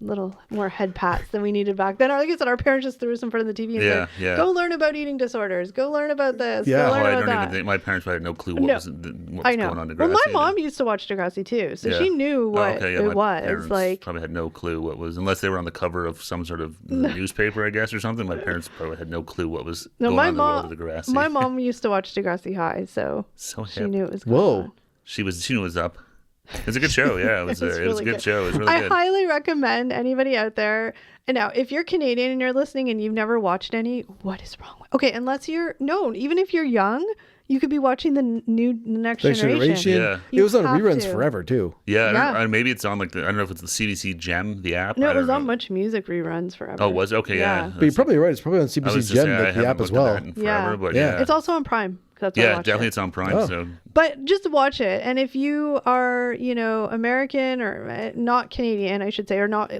S1: little more head pats than we needed back then. Like I said, our parents just threw us in front of the TV and said, go learn about eating disorders. Go learn about this.
S3: Yeah.
S1: Go learn about
S2: I don't
S1: that.
S2: even think my parents probably had no clue what was going on in Degrassi.
S1: Well, my mom used to watch Degrassi too, so she knew what it was. Like,
S2: probably had no clue what was, unless they were on the cover of some sort of newspaper, I guess, or something. My parents probably had no clue what was going on in the world of Degrassi.
S1: My mom used to watch Degrassi High, so she knew it was going on.
S2: She knew it was up. It was a good show. Yeah, it was a good show. It was really good.
S1: I highly recommend anybody out there. And now, if you're Canadian and you're listening and you've never watched any, what is wrong with? Okay, unless you're even if you're young, you could be watching the next generation.
S3: Yeah, it was on reruns forever too.
S2: Yeah, and maybe it's on like I don't know if it's the CBC Gem, the app.
S1: No, it was on Much Music reruns forever.
S2: Oh, was it? Okay, yeah.
S3: But you're probably right. It's probably on CBC Gem, like the app as well.
S1: It's also on Prime. That's
S2: definitely it's on Prime.
S3: Oh.
S2: So,
S1: but just watch it, and if you are, American or not Canadian, I should say, or not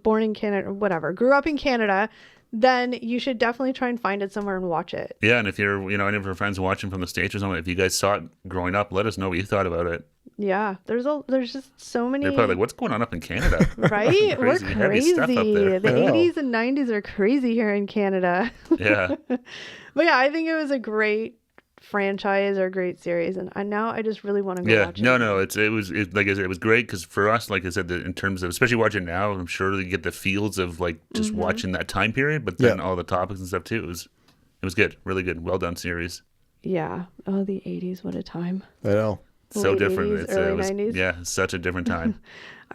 S1: born in Canada, or whatever, grew up in Canada, then you should definitely try and find it somewhere and watch it.
S2: Yeah, and if you're, any of your friends watching from the States or something, if you guys saw it growing up, let us know what you thought about it.
S1: Yeah, there's just so many.
S2: They're probably like, what's going on up in Canada?
S1: Right? We're crazy.
S2: Heavy stuff up there.
S1: The 80s and 90s are crazy here in Canada.
S2: Yeah.
S1: But yeah, I think it was a great franchise or great series, and now I just really want to go watch it.
S2: No, it was like I said, it was great because for us, like I said, in terms of especially watching now, I'm sure you get the feels of like just watching that time period, but then all the topics and stuff too. It was good, really good, well done series.
S1: Yeah. Oh, the 80s, what a time.
S3: I know.
S2: So
S1: Late
S2: different.
S1: 80s, early 90s.
S2: Yeah, such a different time.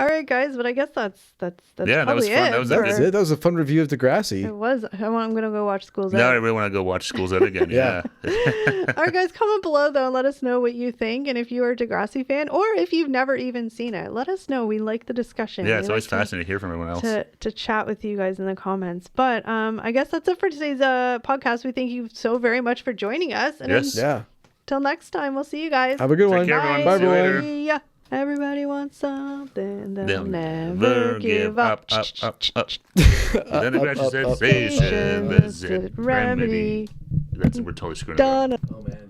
S1: All right, guys, but I guess that's
S2: yeah, that was fun.
S1: it.
S2: That was
S3: it. That was a fun review of Degrassi.
S1: It was. I'm going to go watch School's Out.
S2: Now I really want to go watch School's Out again. Yeah.
S1: All right, guys, comment below, though, and let us know what you think. And if you are a Degrassi fan, or if you've never even seen it, let us know. We like the discussion.
S2: Yeah, it's always fascinating to hear from everyone else.
S1: To chat with you guys in the comments. But I guess that's it for today's podcast. We thank you so very much for joining us. And Till next time, we'll see you guys.
S3: Have a good one.
S2: Take care, everyone. Bye,
S3: everyone.
S1: Yeah. Everybody wants something. They'll never give up.
S2: Then the Degrassi sensation, the Zit Remedy. We're totally screwing it up.
S3: Oh, man.